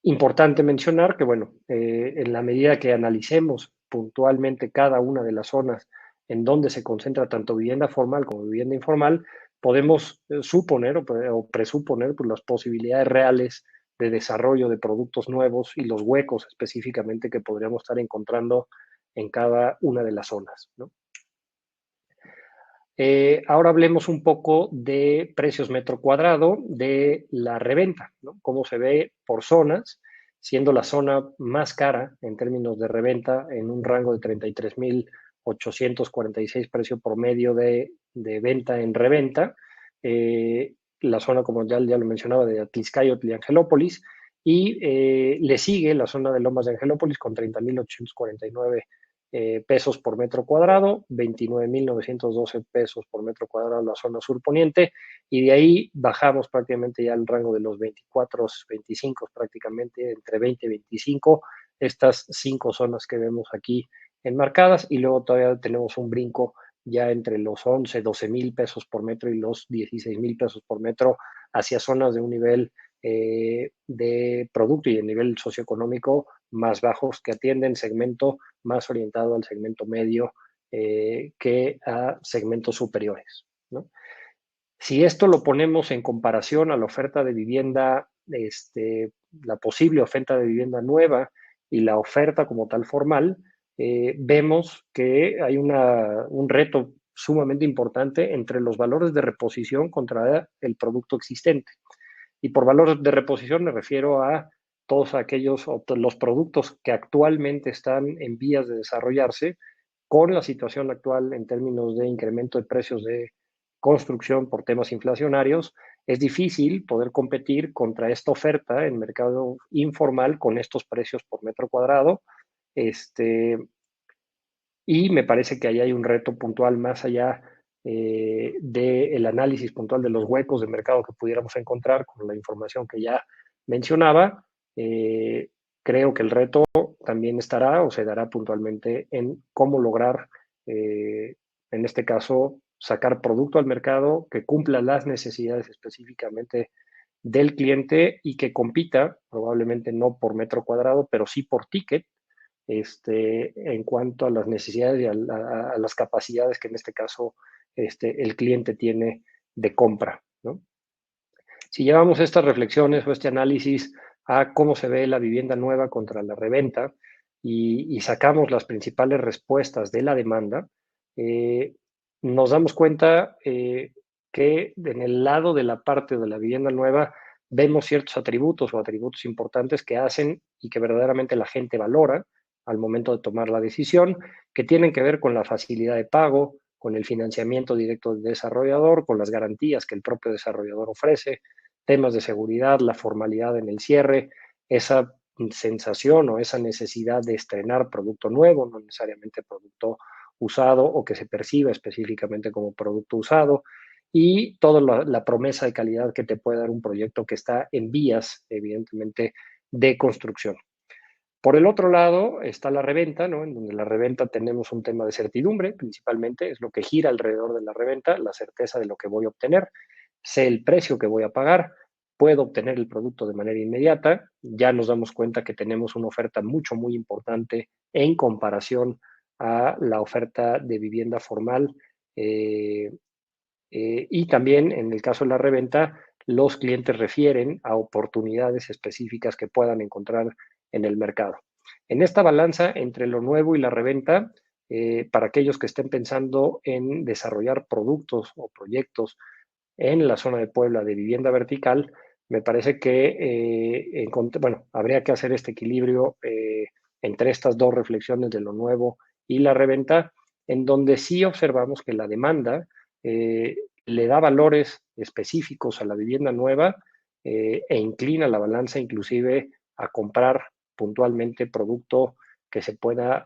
Importante mencionar que, bueno, en la medida que analicemos puntualmente cada una de las zonas en donde se concentra tanto vivienda formal como vivienda informal, podemos suponer o presuponer pues, las posibilidades reales de desarrollo de productos nuevos y los huecos específicamente que podríamos estar encontrando en cada una de las zonas, ¿no? Ahora hablemos un poco de precios metro cuadrado de la reventa, ¿no? Cómo se ve por zonas, siendo la zona más cara en términos de reventa en un rango de 33.846 precio promedio de venta en reventa. La zona, como ya lo mencionaba, de Atlixcáyotl y Angelópolis, y le sigue la zona de Lomas de Angelópolis con 30.849 pesos por metro cuadrado, 29.912 pesos por metro cuadrado en la zona sur poniente, y de ahí bajamos prácticamente ya al rango de los 24, 25 prácticamente, entre 20 y 25, estas 5 zonas que vemos aquí enmarcadas, y luego todavía tenemos un brinco ya entre los 11, 12 mil pesos por metro y los 16 mil pesos por metro hacia zonas de un nivel de producto y de nivel socioeconómico más bajos, que atienden segmento más orientado al segmento medio que a segmentos superiores, ¿no? Si esto lo ponemos en comparación a la oferta de vivienda, la posible oferta de vivienda nueva y la oferta como tal formal, vemos que hay un reto sumamente importante entre los valores de reposición contra el producto existente. Y por valores de reposición me refiero a todos aquellos los productos que actualmente están en vías de desarrollarse con la situación actual en términos de incremento de precios de construcción por temas inflacionarios, es difícil poder competir contra esta oferta en mercado informal con estos precios por metro cuadrado. Y me parece que ahí hay un reto puntual más allá del análisis puntual de los huecos de mercado que pudiéramos encontrar con la información que ya mencionaba. Creo que el reto también estará o se dará puntualmente en cómo lograr, en este caso, sacar producto al mercado que cumpla las necesidades específicamente del cliente y que compita, probablemente no por metro cuadrado, pero sí por ticket, en cuanto a las necesidades y a las capacidades que en este caso el cliente tiene de compra, ¿no? Si llevamos estas reflexiones o este análisis a cómo se ve la vivienda nueva contra la reventa y sacamos las principales respuestas de la demanda, nos damos cuenta que en el lado de la parte de la vivienda nueva vemos ciertos atributos o atributos importantes que hacen y que verdaderamente la gente valora al momento de tomar la decisión, que tienen que ver con la facilidad de pago, con el financiamiento directo del desarrollador, con las garantías que el propio desarrollador ofrece, temas de seguridad, la formalidad en el cierre, esa sensación o esa necesidad de estrenar producto nuevo, no necesariamente producto usado o que se perciba específicamente como producto usado, y toda la promesa de calidad que te puede dar un proyecto que está en vías, evidentemente, de construcción. Por el otro lado está la reventa, ¿no? En donde la reventa tenemos un tema de certidumbre, principalmente, es lo que gira alrededor de la reventa, la certeza de lo que voy a obtener, sé el precio que voy a pagar, puedo obtener el producto de manera inmediata, ya nos damos cuenta que tenemos una oferta muy importante en comparación a la oferta de vivienda formal, y también en el caso de la reventa, los clientes refieren a oportunidades específicas que puedan encontrar en el mercado. En esta balanza entre lo nuevo y la reventa, para aquellos que estén pensando en desarrollar productos o proyectos en la zona de Puebla de vivienda vertical, me parece que bueno, habría que hacer este equilibrio entre estas dos reflexiones de lo nuevo y la reventa, en donde sí observamos que la demanda le da valores específicos a la vivienda nueva e inclina la balanza inclusive a comprar puntualmente producto que se pueda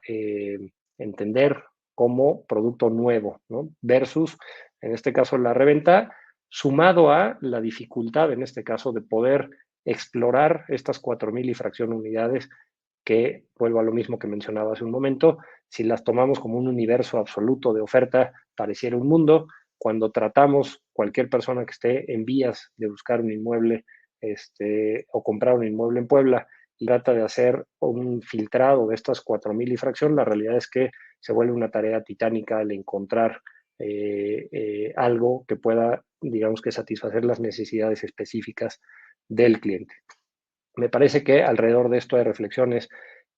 entender como producto nuevo, ¿no? Versus, en este caso, la reventa, sumado a la dificultad, en este caso, de poder explorar estas 4,000 y fracción unidades que, vuelvo a lo mismo que mencionaba hace un momento, si las tomamos como un universo absoluto de oferta, pareciera un mundo. Cuando tratamos cualquier persona que esté en vías de buscar un inmueble o comprar un inmueble en Puebla y trata de hacer un filtrado de estas 4,000 y fracción, la realidad es que se vuelve una tarea titánica al encontrar algo que pueda, digamos que satisfacer las necesidades específicas del cliente. Me parece que alrededor de esto hay reflexiones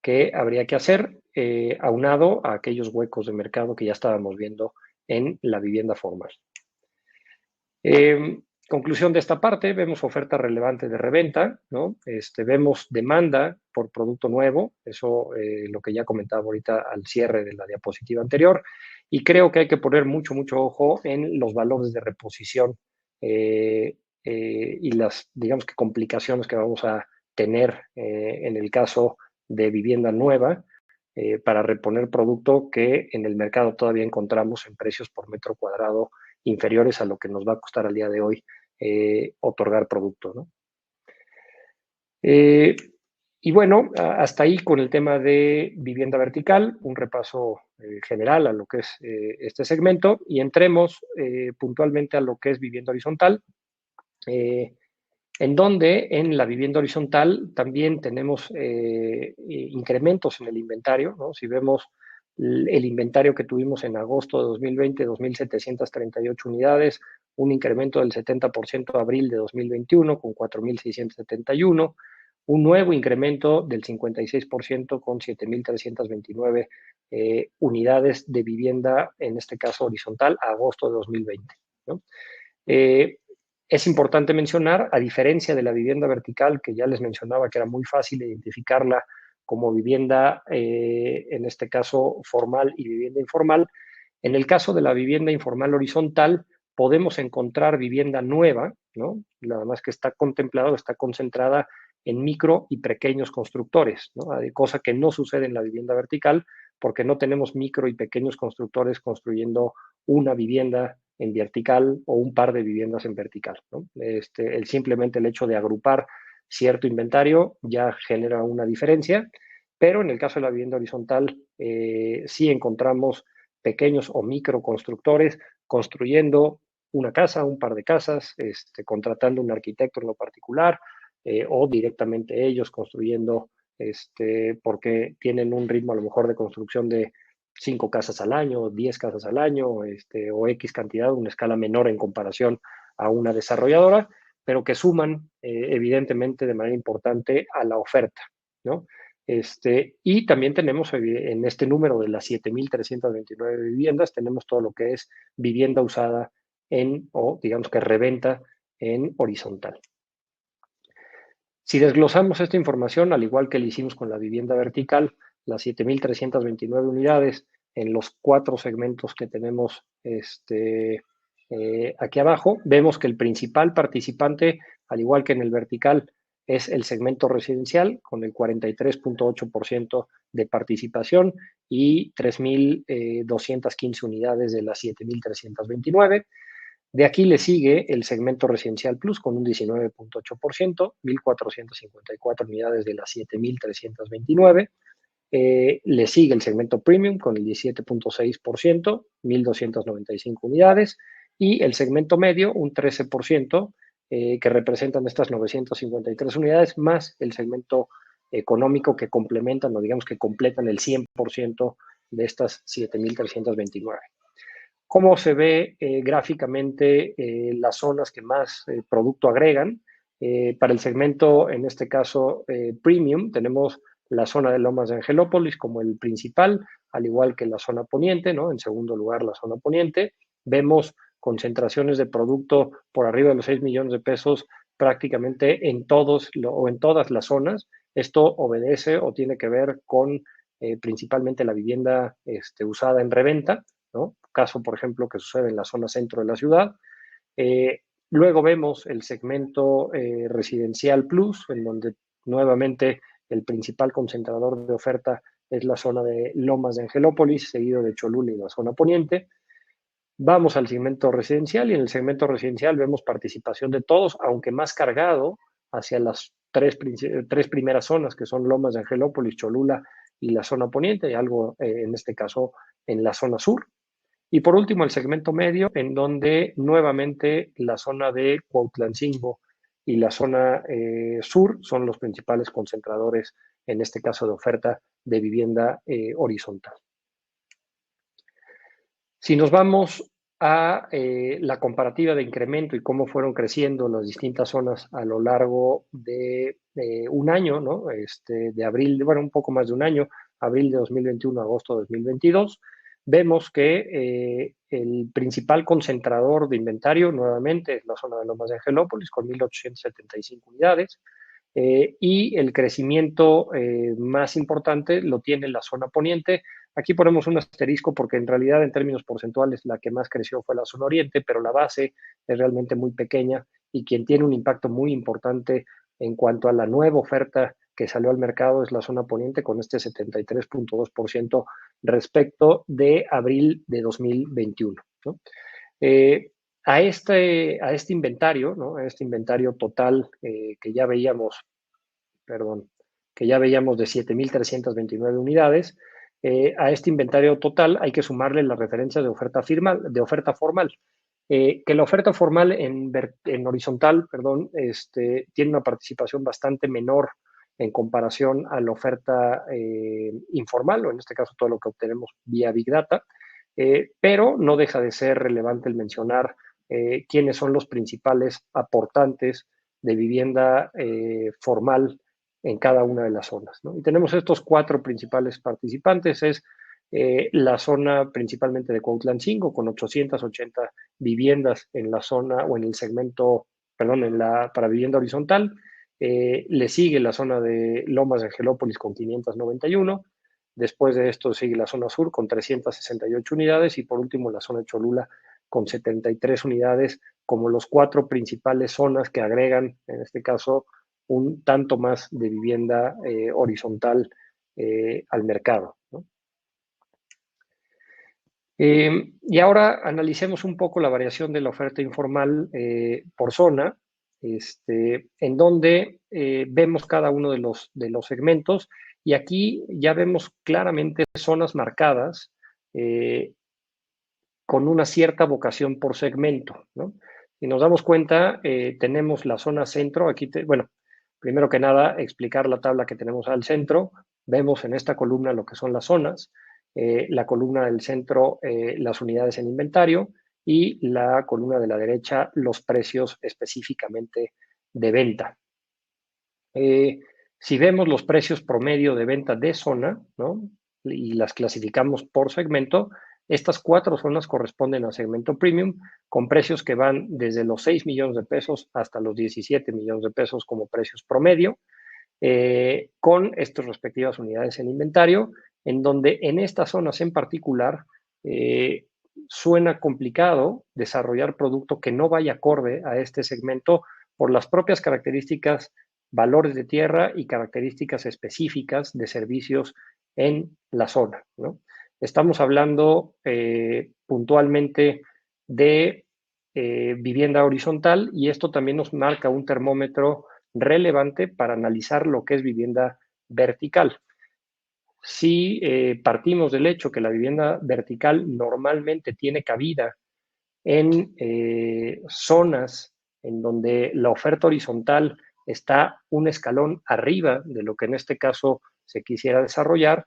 que habría que hacer, aunado a aquellos huecos de mercado que ya estábamos viendo en la vivienda formal. Conclusión de esta parte, vemos oferta relevante de reventa, ¿no? Vemos demanda por producto nuevo, eso lo que ya comentaba ahorita al cierre de la diapositiva anterior, y creo que hay que poner mucho ojo en los valores de reposición y las, digamos que complicaciones que vamos a tener en el caso de vivienda nueva para reponer producto que en el mercado todavía encontramos en precios por metro cuadrado inferiores a lo que nos va a costar al día de hoy otorgar producto, ¿no? Y bueno, hasta ahí con el tema de vivienda vertical, un repaso general a lo que es este segmento y entremos puntualmente a lo que es vivienda horizontal, en donde en la vivienda horizontal también tenemos incrementos en el inventario, ¿no? Si vemos el inventario que tuvimos en agosto de 2020, 2,738 unidades, un incremento del 70% a abril de 2021 con 4,671, un nuevo incremento del 56% con 7,329 unidades de vivienda, en este caso horizontal, a agosto de 2020, ¿no? Es importante mencionar, a diferencia de la vivienda vertical, que ya les mencionaba que era muy fácil identificarla como vivienda, en este caso formal y vivienda informal, en el caso de la vivienda informal horizontal, podemos encontrar vivienda nueva, ¿no? Nada más que está contemplado, está concentrada en micro y pequeños constructores, ¿no? Cosa que no sucede en la vivienda vertical, porque no tenemos micro y pequeños constructores construyendo una vivienda en vertical o un par de viviendas en vertical, ¿no? Simplemente el hecho de agrupar cierto inventario ya genera una diferencia, pero en el caso de la vivienda horizontal sí encontramos pequeños o micro constructores construyendo una casa, un par de casas, contratando un arquitecto en lo particular, o directamente ellos construyendo, porque tienen un ritmo a lo mejor de construcción de 5 casas al año, 10 casas al año, o X cantidad, una escala menor en comparación a una desarrolladora, pero que suman evidentemente de manera importante a la oferta, ¿no? Y también tenemos en este número de las 7,329 viviendas, tenemos todo lo que es vivienda usada o digamos que reventa en horizontal. Si desglosamos esta información, al igual que lo hicimos con la vivienda vertical, las 7,329 unidades en los 4 segmentos que tenemos aquí abajo, vemos que el principal participante, al igual que en el vertical, es el segmento residencial, con el 43.8% de participación y 3,215 unidades de las 7,329. De aquí le sigue el segmento residencial plus con un 19.8%, 1,454 unidades de las 7,329. Le sigue el segmento premium con el 17.6%, 1,295 unidades. Y el segmento medio, un 13%, que representan estas 953 unidades, más el segmento económico que complementan o digamos que completan el 100% de estas 7,329. Cómo se ve gráficamente las zonas que más producto agregan. Para el segmento, en este caso, premium, tenemos la zona de Lomas de Angelópolis como el principal, al igual que la zona poniente, ¿no? En segundo lugar, la zona poniente. Vemos concentraciones de producto por arriba de los 6 millones de pesos prácticamente en todos o en todas las zonas. Esto obedece o tiene que ver con principalmente la vivienda usada en reventa, ¿no? Caso, por ejemplo, que sucede en la zona centro de la ciudad. Luego vemos el segmento residencial plus, en donde nuevamente el principal concentrador de oferta es la zona de Lomas de Angelópolis, seguido de Cholula y la zona poniente. Vamos al segmento residencial y en el segmento residencial vemos participación de todos, aunque más cargado hacia las tres primeras zonas, que son Lomas de Angelópolis, Cholula y la zona poniente, y algo en este caso en la zona sur. Y por último, el segmento medio, en donde nuevamente la zona de Cuautlancingo y la zona sur son los principales concentradores, en este caso de oferta de vivienda horizontal. Si nos vamos a la comparativa de incremento y cómo fueron creciendo las distintas zonas a lo largo de un año, ¿no? De abril, bueno, un poco más de un año, abril de 2021 a agosto de 2022, vemos que el principal concentrador de inventario nuevamente es la zona de Lomas de Angelópolis con 1,875 unidades. Y el crecimiento más importante lo tiene la zona poniente. Aquí ponemos un asterisco porque en realidad en términos porcentuales la que más creció fue la zona oriente, pero la base es realmente muy pequeña y quien tiene un impacto muy importante en cuanto a la nueva oferta que salió al mercado es la zona poniente con este 73.2% respecto de abril de 2021, ¿no? A este inventario, ¿no? A este inventario total que ya veíamos, de 7,329 unidades, a este inventario total hay que sumarle la referencia de oferta formal. Que la oferta formal en horizontal, tiene una participación bastante menor en comparación a la oferta informal, o en este caso todo lo que obtenemos vía Big Data, pero no deja de ser relevante el mencionar quiénes son los principales aportantes de vivienda formal en cada una de las zonas, ¿no? Y tenemos estos 4 principales participantes, es la zona principalmente de Cuautlancingo, con 880 viviendas en la zona o en el segmento perdón, para vivienda horizontal. Le sigue la zona de Lomas de Angelópolis con 591. Después de esto sigue la zona sur con 368 unidades y por último la zona de Cholula con 73 unidades como los 4 principales zonas que agregan, en este caso, un tanto más de vivienda horizontal al mercado, ¿no? Y ahora analicemos un poco la variación de la oferta informal por zona, en donde vemos cada uno de los segmentos y aquí ya vemos claramente zonas marcadas con una cierta vocación por segmento, ¿no? Si nos damos cuenta, tenemos la zona centro, aquí, bueno, primero que nada, explicar la tabla que tenemos al centro, vemos en esta columna lo que son las zonas, la columna del centro, las unidades en inventario y la columna de la derecha, los precios específicamente de venta. Si vemos los precios promedio de venta de zona, ¿no? Y las clasificamos por segmento, estas 4 zonas corresponden al segmento premium, con precios que van desde los 6 millones de pesos hasta los 17 millones de pesos como precios promedio, con estas respectivas unidades en inventario, en donde en estas zonas en particular suena complicado desarrollar producto que no vaya acorde a este segmento por las propias características, valores de tierra y características específicas de servicios en la zona, ¿no? Estamos hablando puntualmente de vivienda horizontal y esto también nos marca un termómetro relevante para analizar lo que es vivienda vertical. Si partimos del hecho que la vivienda vertical normalmente tiene cabida en zonas en donde la oferta horizontal está un escalón arriba de lo que en este caso se quisiera desarrollar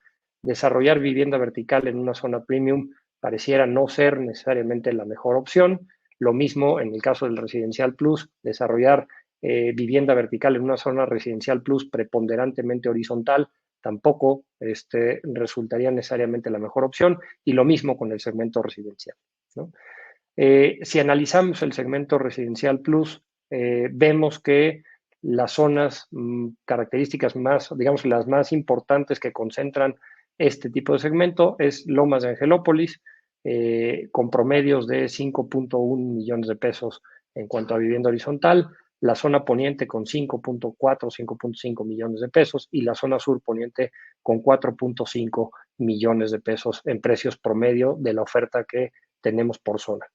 vivienda vertical en una zona premium pareciera no ser necesariamente la mejor opción. Lo mismo en el caso del Residencial Plus, desarrollar vivienda vertical en una zona Residencial Plus preponderantemente horizontal tampoco resultaría necesariamente la mejor opción y lo mismo con el segmento residencial, ¿no? Si analizamos el segmento Residencial Plus, vemos que las zonas características más, digamos, las más importantes que concentran este tipo de segmento es Lomas de Angelópolis, con promedios de 5.1 millones de pesos en cuanto a vivienda horizontal, la zona poniente con 5.4, 5.5 millones de pesos y la zona sur poniente con 4.5 millones de pesos en precios promedio de la oferta que tenemos por zona.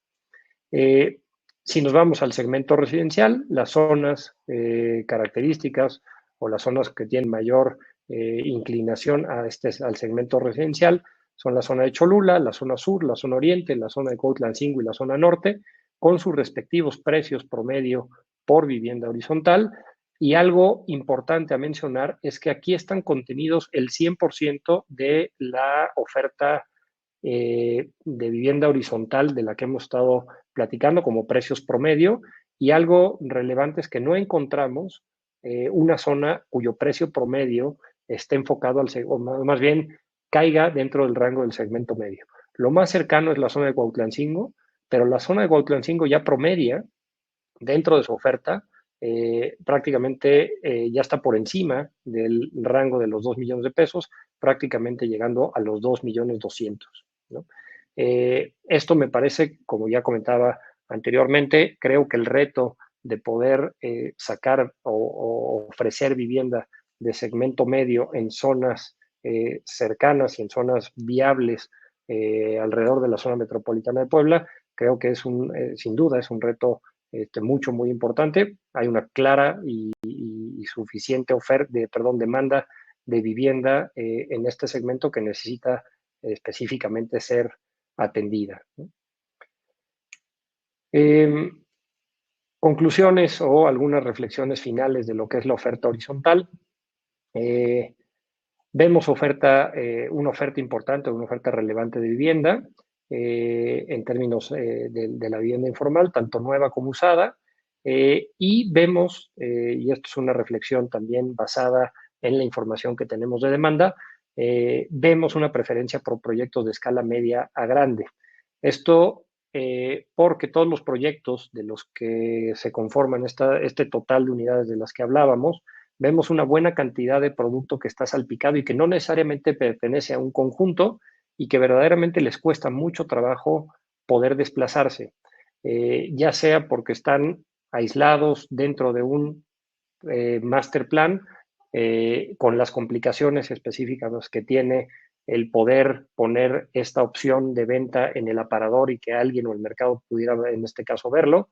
Si nos vamos al segmento residencial, las zonas características o las zonas que tienen mayor inclinación al segmento residencial son la zona de Cholula, la zona sur, la zona oriente, la zona de Cuautlancingo y la zona norte, con sus respectivos precios promedio por vivienda horizontal. Y algo importante a mencionar es que aquí están contenidos el 100% de la oferta de vivienda horizontal de la que hemos estado platicando como precios promedio y algo relevante es que no encontramos una zona cuyo precio promedio esté enfocado o más bien caiga dentro del rango del segmento medio. Lo más cercano es la zona de Cuautlancingo, pero la zona de Cuautlancingo ya promedia dentro de su oferta prácticamente ya está por encima del rango de los 2 millones de pesos, prácticamente llegando a los 2 millones 200, ¿no? Esto me parece, como ya comentaba anteriormente, creo que el reto de poder sacar o ofrecer vivienda de segmento medio en zonas cercanas y en zonas viables alrededor de la zona metropolitana de Puebla, creo que es sin duda es un reto muy importante. Hay una clara y suficiente demanda de vivienda en este segmento que necesita específicamente ser atendida, ¿no? Conclusiones o algunas reflexiones finales de lo que es la oferta horizontal. Vemos una oferta importante, una oferta relevante de vivienda en términos de la vivienda informal, tanto nueva como usada, y vemos, y esto es una reflexión también basada en la información que tenemos de demanda, vemos una preferencia por proyectos de escala media a grande. Esto porque todos los proyectos de los que se conforman este total de unidades de las que hablábamos, vemos una buena cantidad de producto que está salpicado y que no necesariamente pertenece a un conjunto y que verdaderamente les cuesta mucho trabajo poder desplazarse, ya sea porque están aislados dentro de un master plan, con las complicaciones específicas que tiene el poder poner esta opción de venta en el aparador y que alguien o el mercado pudiera, en este caso, verlo.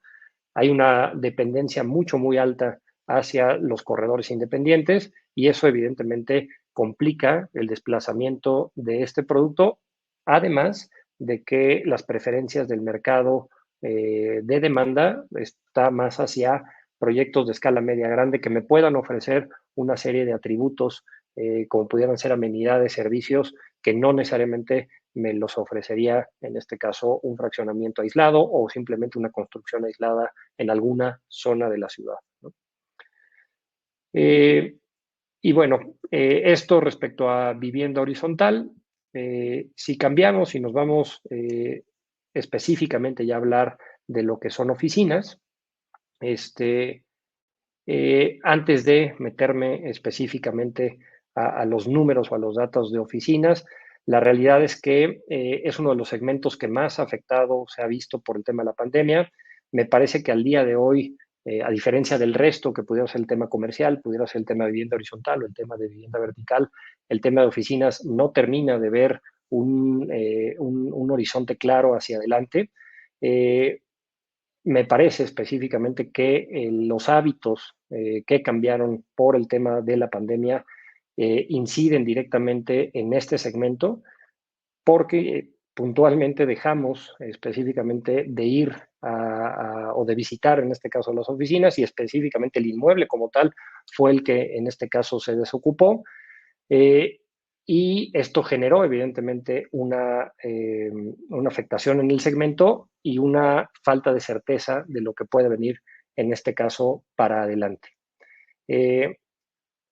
Hay una dependencia muy alta hacia los corredores independientes y eso evidentemente complica el desplazamiento de este producto, además de que las preferencias del mercado de demanda está más hacia proyectos de escala media grande que me puedan ofrecer una serie de atributos, como pudieran ser amenidades, servicios, que no necesariamente me los ofrecería, en este caso, un fraccionamiento aislado o simplemente una construcción aislada en alguna zona de la ciudad, ¿no? Y bueno, esto respecto a vivienda horizontal, si cambiamos y nos vamos específicamente ya a hablar de lo que son oficinas, antes de meterme específicamente a los números o a los datos de oficinas, la realidad es que es uno de los segmentos que más afectado se ha visto por el tema de la pandemia. Me parece que al día de hoy, a diferencia del resto, que pudiera ser el tema comercial, pudiera ser el tema de vivienda horizontal o el tema de vivienda vertical, el tema de oficinas no termina de ver un horizonte claro hacia adelante. Me parece específicamente que los hábitos que cambiaron por el tema de la pandemia inciden directamente en este segmento porque puntualmente dejamos específicamente de ir o de visitar, en este caso, las oficinas y específicamente el inmueble como tal fue el que en este caso se desocupó. Y esto generó evidentemente una afectación en el segmento y una falta de certeza de lo que puede venir en este caso para adelante.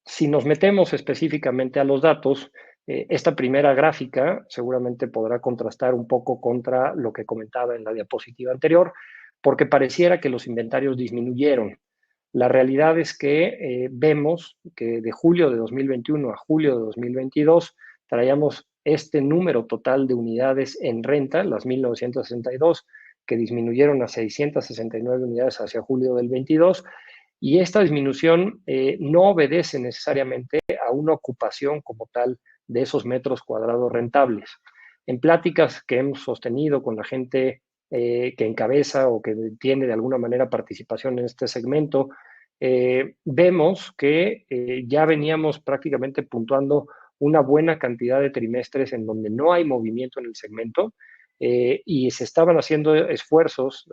Si nos metemos específicamente a los datos, esta primera gráfica seguramente podrá contrastar un poco contra lo que comentaba en la diapositiva anterior, porque pareciera que los inventarios disminuyeron. La realidad es que vemos que de julio de 2021 a julio de 2022 traíamos este número total de unidades en renta, las 1.962, que disminuyeron a 669 unidades hacia julio del 22, y esta disminución no obedece necesariamente a una ocupación como tal de esos metros cuadrados rentables. En pláticas que hemos sostenido con la gente que encabeza o que tiene de alguna manera participación en este segmento, vemos que ya veníamos prácticamente puntuando una buena cantidad de trimestres en donde no hay movimiento en el segmento y se estaban haciendo esfuerzos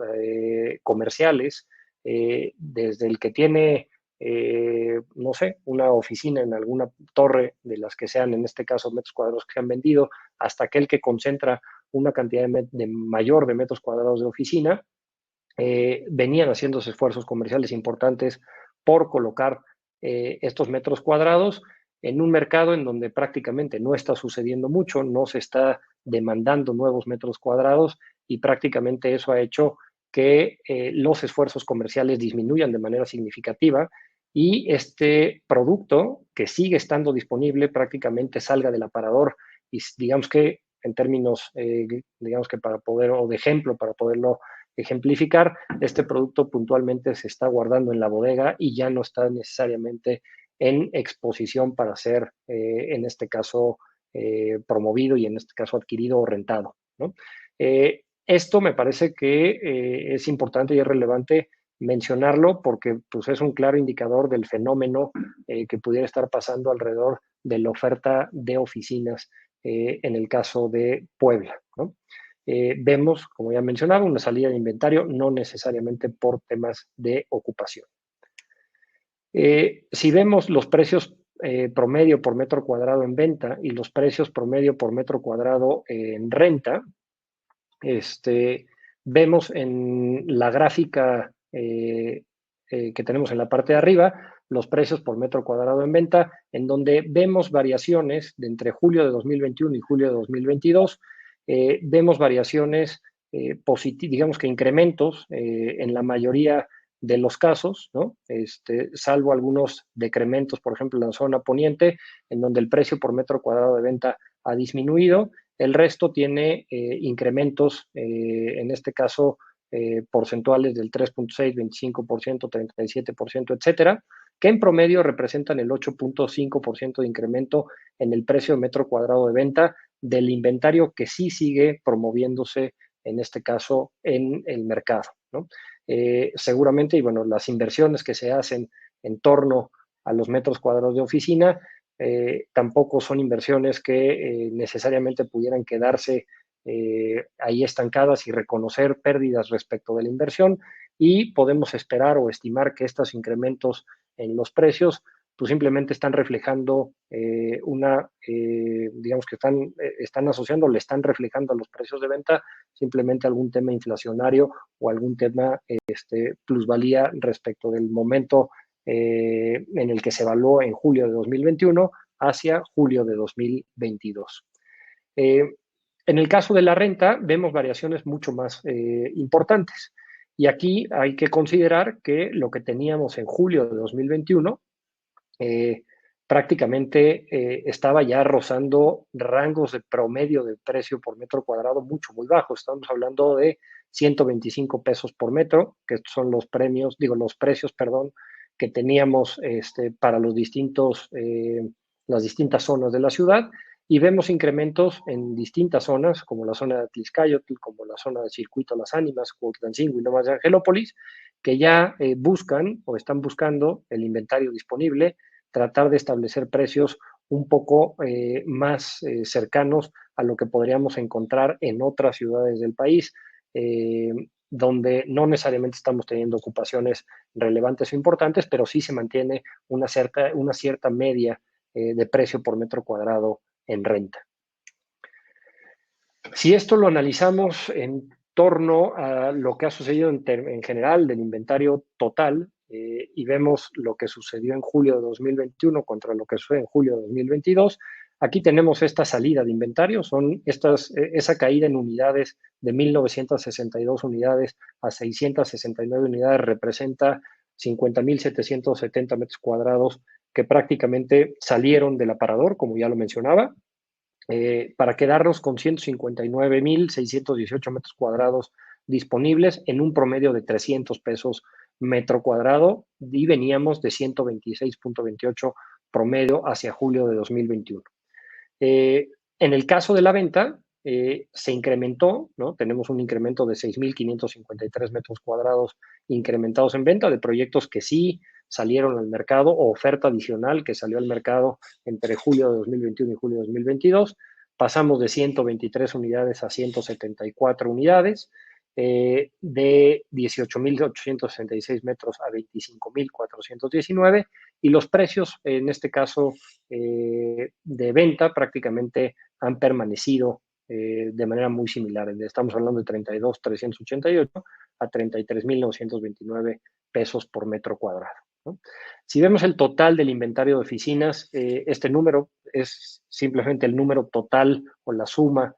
comerciales desde el que tiene, no sé, una oficina en alguna torre de las que sean, en este caso, metros cuadrados que se han vendido, hasta aquel que concentra una cantidad mayor de metros cuadrados de oficina, venían haciendo esfuerzos comerciales importantes por colocar estos metros cuadrados en un mercado en donde prácticamente no está sucediendo mucho, no se está demandando nuevos metros cuadrados y prácticamente eso ha hecho que los esfuerzos comerciales disminuyan de manera significativa y este producto que sigue estando disponible prácticamente salga del aparador y digamos que en términos, digamos que para poder, o de ejemplo, para poderlo ejemplificar, este producto puntualmente se está guardando en la bodega y ya no está necesariamente en exposición para ser, en este caso, promovido y en este caso adquirido o rentado, ¿no? Esto me parece que es importante y es relevante mencionarlo porque pues, es un claro indicador del fenómeno que pudiera estar pasando alrededor de la oferta de oficinas en el caso de Puebla, ¿no? Vemos, como ya mencionaba, una salida de inventario, no necesariamente por temas de ocupación. Si vemos los precios promedio por metro cuadrado en venta y los precios promedio por metro cuadrado en renta, vemos en la gráfica que tenemos en la parte de arriba los precios por metro cuadrado en venta, en donde vemos variaciones de entre julio de 2021 y julio de 2022, vemos variaciones digamos que incrementos en la mayoría de los casos, ¿no? Salvo algunos decrementos, por ejemplo, en la zona poniente, en donde el precio por metro cuadrado de venta ha disminuido. El resto tiene incrementos, en este caso, porcentuales del 3.6, 25%, 37%, etcétera, que en promedio representan el 8.5% de incremento en el precio de metro cuadrado de venta del inventario que sí sigue promoviéndose, en este caso, en el mercado, ¿no? Seguramente, y bueno, las inversiones que se hacen en torno a los metros cuadrados de oficina tampoco son inversiones que necesariamente pudieran quedarse ahí estancadas y reconocer pérdidas respecto de la inversión, y podemos esperar o estimar que estos incrementos en los precios pues simplemente están reflejando digamos que están asociando, le están reflejando a los precios de venta simplemente algún tema inflacionario o algún tema plusvalía respecto del momento en el que se evaluó en julio de 2021 hacia julio de 2022. En el caso de la renta, vemos variaciones mucho más importantes. Y aquí hay que considerar que lo que teníamos en julio de 2021 prácticamente estaba ya rozando rangos de promedio de precio por metro cuadrado muy bajos. Estamos hablando de 125 pesos por metro, que son los precios, perdón, que teníamos para las distintas zonas de la ciudad, y vemos incrementos en distintas zonas, como la zona de Atlixcáyotl, como la zona del Circuito Las Ánimas, Cuautlancingo y Lomas de Angelópolis, que ya buscan o están buscando el inventario disponible, tratar de establecer precios un poco más cercanos a lo que podríamos encontrar en otras ciudades del país, donde no necesariamente estamos teniendo ocupaciones relevantes o importantes, pero sí se mantiene una cierta media de precio por metro cuadrado en renta. Si esto lo analizamos en torno a lo que ha sucedido en general del inventario total, y vemos lo que sucedió en julio de 2021 contra lo que sucede en julio de 2022, aquí tenemos esta salida de inventario, esa caída en unidades de 1.962 unidades a 669 unidades representa 50.770 metros cuadrados que prácticamente salieron del aparador, como ya lo mencionaba, para quedarnos con 159.618 metros cuadrados disponibles en un promedio de 300 pesos metro cuadrado, y veníamos de 126.28 promedio hacia julio de 2021. En el caso de la venta, se incrementó, ¿no? Tenemos un incremento de 6.553 metros cuadrados incrementados en venta de proyectos que sí salieron al mercado, o oferta adicional que salió al mercado entre julio de 2021 y julio de 2022. Pasamos de 123 unidades a 174 unidades, de 18.866 metros a 25.419, y los precios, en este caso de venta, prácticamente han permanecido de manera muy similar. Estamos hablando de 32.388 a 33.929 pesos por metro cuadrado, ¿no? Si vemos el total del inventario de oficinas, este número es simplemente el número total o la suma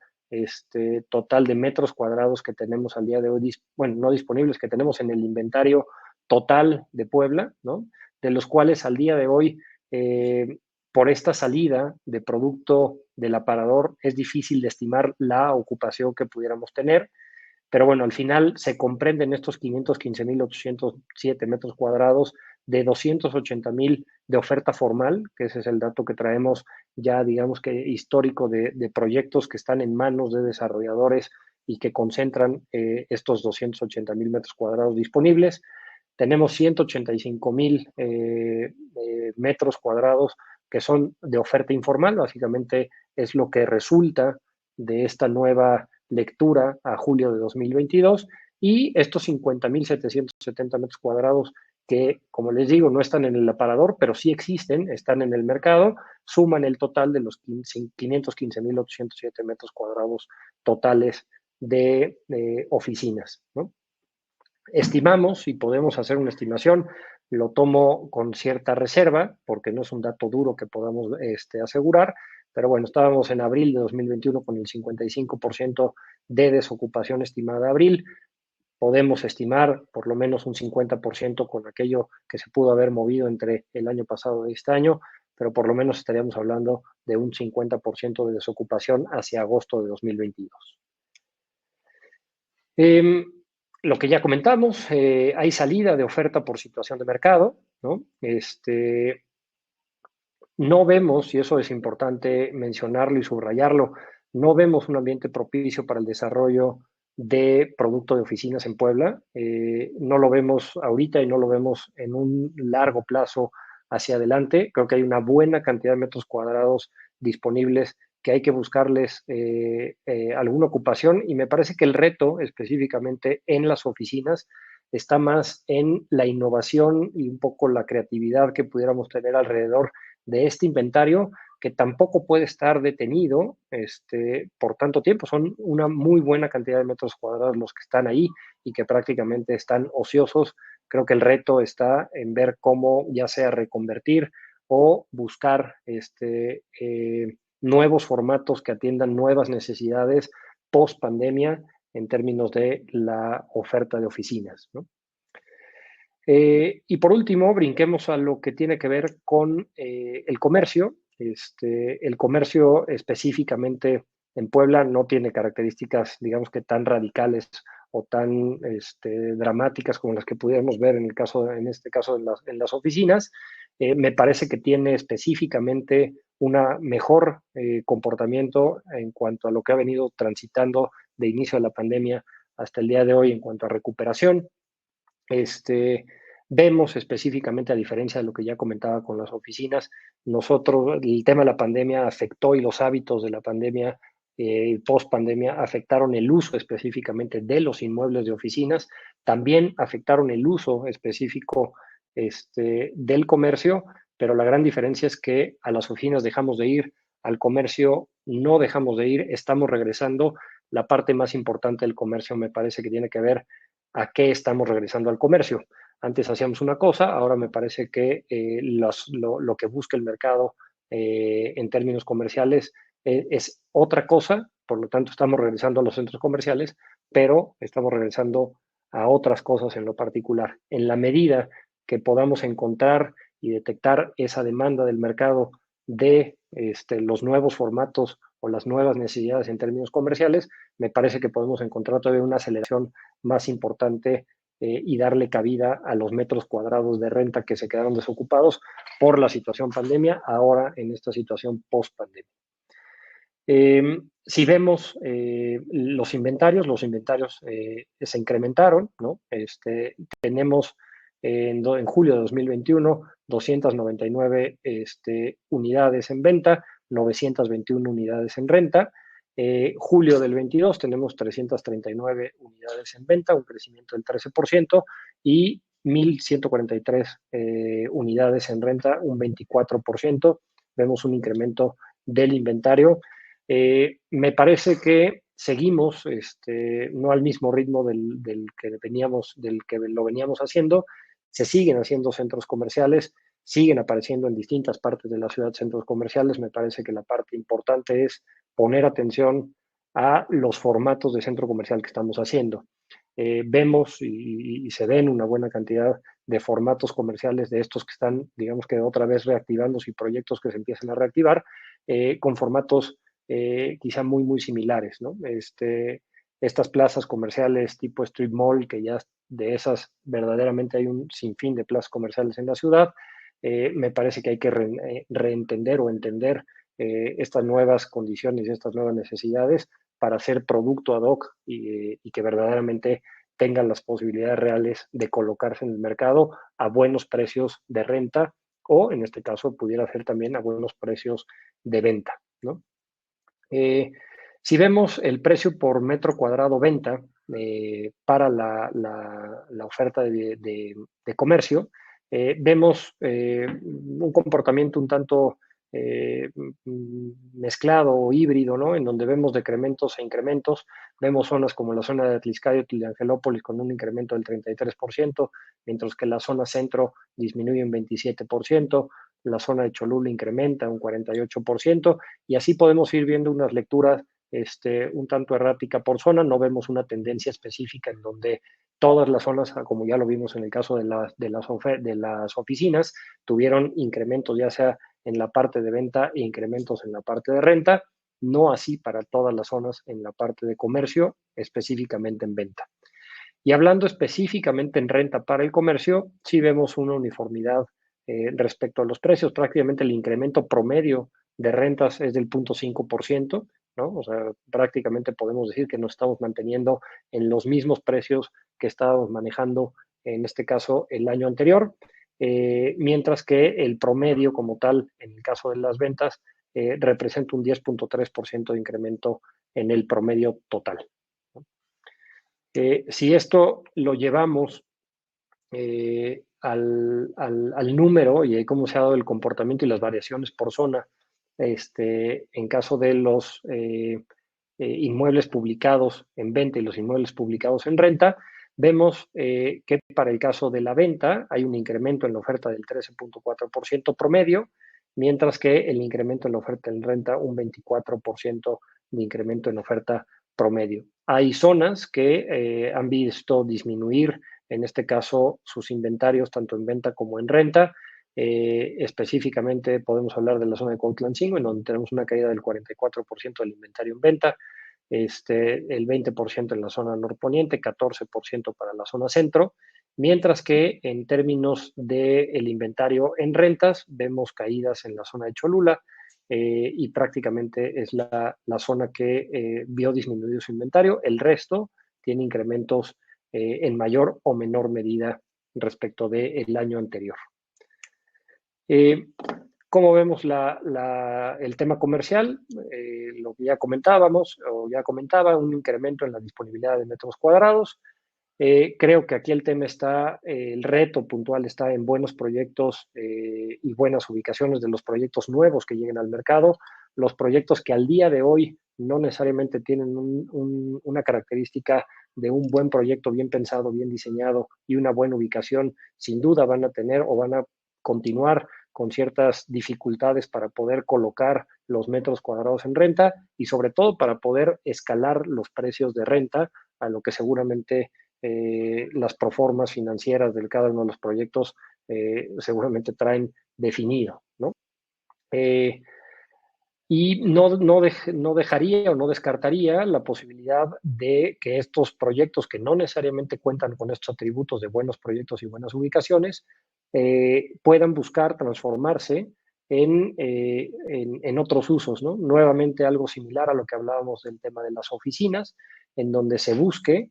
total de metros cuadrados que tenemos al día de hoy, bueno, no disponibles, que tenemos en el inventario total de Puebla, ¿no? De los cuales al día de hoy, por esta salida de producto del aparador, es difícil de estimar la ocupación que pudiéramos tener. Pero bueno, al final se comprenden estos 515.807 metros cuadrados de 280.000 de oferta formal, que ese es el dato que traemos ya, digamos que histórico, de proyectos que están en manos de desarrolladores y que concentran estos 280.000 metros cuadrados disponibles. Tenemos 185.000 metros cuadrados que son de oferta informal, básicamente es lo que resulta de esta nueva lectura a julio de 2022, y estos 50.770 metros cuadrados que, como les digo, no están en el aparador, pero sí existen, están en el mercado, suman el total de los 515.807 metros cuadrados totales de oficinas, ¿no? Estimamos, y podemos hacer una estimación, lo tomo con cierta reserva, porque no es un dato duro que podamos asegurar, pero bueno, estábamos en abril de 2021 con el 55% de desocupación estimada de abril. Podemos estimar por lo menos un 50% con aquello que se pudo haber movido entre el año pasado y este año, pero por lo menos estaríamos hablando de un 50% de desocupación hacia agosto de 2022. Lo que ya comentamos, hay salida de oferta por situación de mercado, ¿no? No vemos, y eso es importante mencionarlo y subrayarlo, no vemos un ambiente propicio para el desarrollo de producto de oficinas en Puebla. No lo vemos ahorita y no lo vemos en un largo plazo hacia adelante. Creo que hay una buena cantidad de metros cuadrados disponibles que hay que buscarles alguna ocupación, y me parece que el reto específicamente en las oficinas está más en la innovación y un poco la creatividad que pudiéramos tener alrededor de este inventario, que tampoco puede estar detenido por tanto tiempo. Son una muy buena cantidad de metros cuadrados los que están ahí y que prácticamente están ociosos. Creo que el reto está en ver cómo ya sea reconvertir o buscar nuevos formatos que atiendan nuevas necesidades post pandemia en términos de la oferta de oficinas, ¿no? Y por último, brinquemos a lo que tiene que ver con el comercio. El comercio específicamente en Puebla no tiene características, digamos que tan radicales o tan dramáticas como las que pudiéramos ver en este caso en las oficinas. Me parece que tiene específicamente una mejor comportamiento en cuanto a lo que ha venido transitando de inicio de la pandemia hasta el día de hoy en cuanto a recuperación. Vemos específicamente, a diferencia de lo que ya comentaba con las oficinas, nosotros, el tema de la pandemia afectó y los hábitos de la pandemia, post pandemia, afectaron el uso específicamente de los inmuebles de oficinas, también afectaron el uso específico del comercio, pero la gran diferencia es que a las oficinas dejamos de ir, al comercio no dejamos de ir, estamos regresando. La parte más importante del comercio me parece que tiene que ver a qué estamos regresando al comercio. Antes hacíamos una cosa, ahora me parece que lo que busca el mercado en términos comerciales es otra cosa, por lo tanto estamos regresando a los centros comerciales, pero estamos regresando a otras cosas en lo particular. En la medida que podamos encontrar y detectar esa demanda del mercado de los nuevos formatos o las nuevas necesidades en términos comerciales, me parece que podemos encontrar todavía una aceleración más importante y darle cabida a los metros cuadrados de renta que se quedaron desocupados por la situación pandemia, ahora en esta situación post pandemia. Si vemos los inventarios se incrementaron, ¿no? Tenemos en julio de 2021 299 unidades en venta, 921 unidades en renta. Julio del 22 tenemos 339 unidades en venta, un crecimiento del 13%, y 1,143 unidades en renta, un 24%. Vemos un incremento del inventario. Me parece que seguimos, no al mismo ritmo del que lo veníamos haciendo. Se siguen haciendo centros comerciales, siguen apareciendo en distintas partes de la ciudad centros comerciales. Me parece que la parte importante es poner atención a los formatos de centro comercial que estamos haciendo. Vemos y se ven una buena cantidad de formatos comerciales de estos que están, digamos que otra vez reactivándose, y proyectos que se empiezan a reactivar con formatos quizá muy, muy similares, ¿no? Estas plazas comerciales tipo Street Mall, que ya de esas verdaderamente hay un sinfín de plazas comerciales en la ciudad. Me parece que hay que reentender o entender estas nuevas condiciones y estas nuevas necesidades para hacer producto ad hoc y que verdaderamente tengan las posibilidades reales de colocarse en el mercado a buenos precios de renta, o en este caso pudiera ser también a buenos precios de venta, ¿no? Si vemos el precio por metro cuadrado venta para la oferta de comercio, vemos un comportamiento un tanto mezclado o híbrido, ¿no? En donde vemos decrementos e incrementos. Vemos zonas como la zona de Atliscayotl y de Angelópolis con un incremento del 33%, mientras que la zona centro disminuye un 27%, la zona de Cholula incrementa un 48%, y así podemos ir viendo unas lecturas un tanto errática por zona. No vemos una tendencia específica en donde todas las zonas, como ya lo vimos en el caso de las oficinas, tuvieron incrementos ya sea en la parte de venta e incrementos en la parte de renta, no así para todas las zonas en la parte de comercio, específicamente en venta. Y hablando específicamente en renta para el comercio, sí vemos una uniformidad respecto a los precios. Prácticamente el incremento promedio de rentas es del 0.5%, ¿no? O sea, prácticamente podemos decir que nos estamos manteniendo en los mismos precios que estábamos manejando, en este caso, el año anterior, mientras que el promedio como tal, en el caso de las ventas, representa un 10.3% de incremento en el promedio total. Si esto lo llevamos al número y cómo se ha dado el comportamiento y las variaciones por zona, en caso de los inmuebles publicados en venta y los inmuebles publicados en renta, vemos que para el caso de la venta hay un incremento en la oferta del 13.4% promedio, mientras que el incremento en la oferta en renta un 24% de incremento en oferta promedio. Hay zonas que han visto disminuir, en este caso, sus inventarios tanto en venta como en renta. Específicamente podemos hablar de la zona de Cuautlancingo, en donde tenemos una caída del 44% del inventario en venta, el 20% en la zona norponiente, 14% para la zona centro, mientras que en términos del inventario en rentas vemos caídas en la zona de Cholula, y prácticamente es la zona que vio disminuido su inventario. El resto tiene incrementos en mayor o menor medida respecto del año anterior. ¿Cómo vemos el tema comercial? Lo que ya comentábamos, o ya comentaba, un incremento en la disponibilidad de metros cuadrados. Creo que aquí el tema está, el reto puntual está en buenos proyectos y buenas ubicaciones de los proyectos nuevos que lleguen al mercado. Los proyectos que al día de hoy no necesariamente tienen una característica de un buen proyecto bien pensado, bien diseñado y una buena ubicación, sin duda van a tener o van a continuar con ciertas dificultades para poder colocar los metros cuadrados en renta y sobre todo para poder escalar los precios de renta a lo que seguramente las proformas financieras de cada uno de los proyectos seguramente traen definido, ¿no? Y no dejaría o no descartaría la posibilidad de que estos proyectos que no necesariamente cuentan con estos atributos de buenos proyectos y buenas ubicaciones puedan buscar transformarse en otros usos, ¿no? Nuevamente algo similar a lo que hablábamos del tema de las oficinas, en donde se busque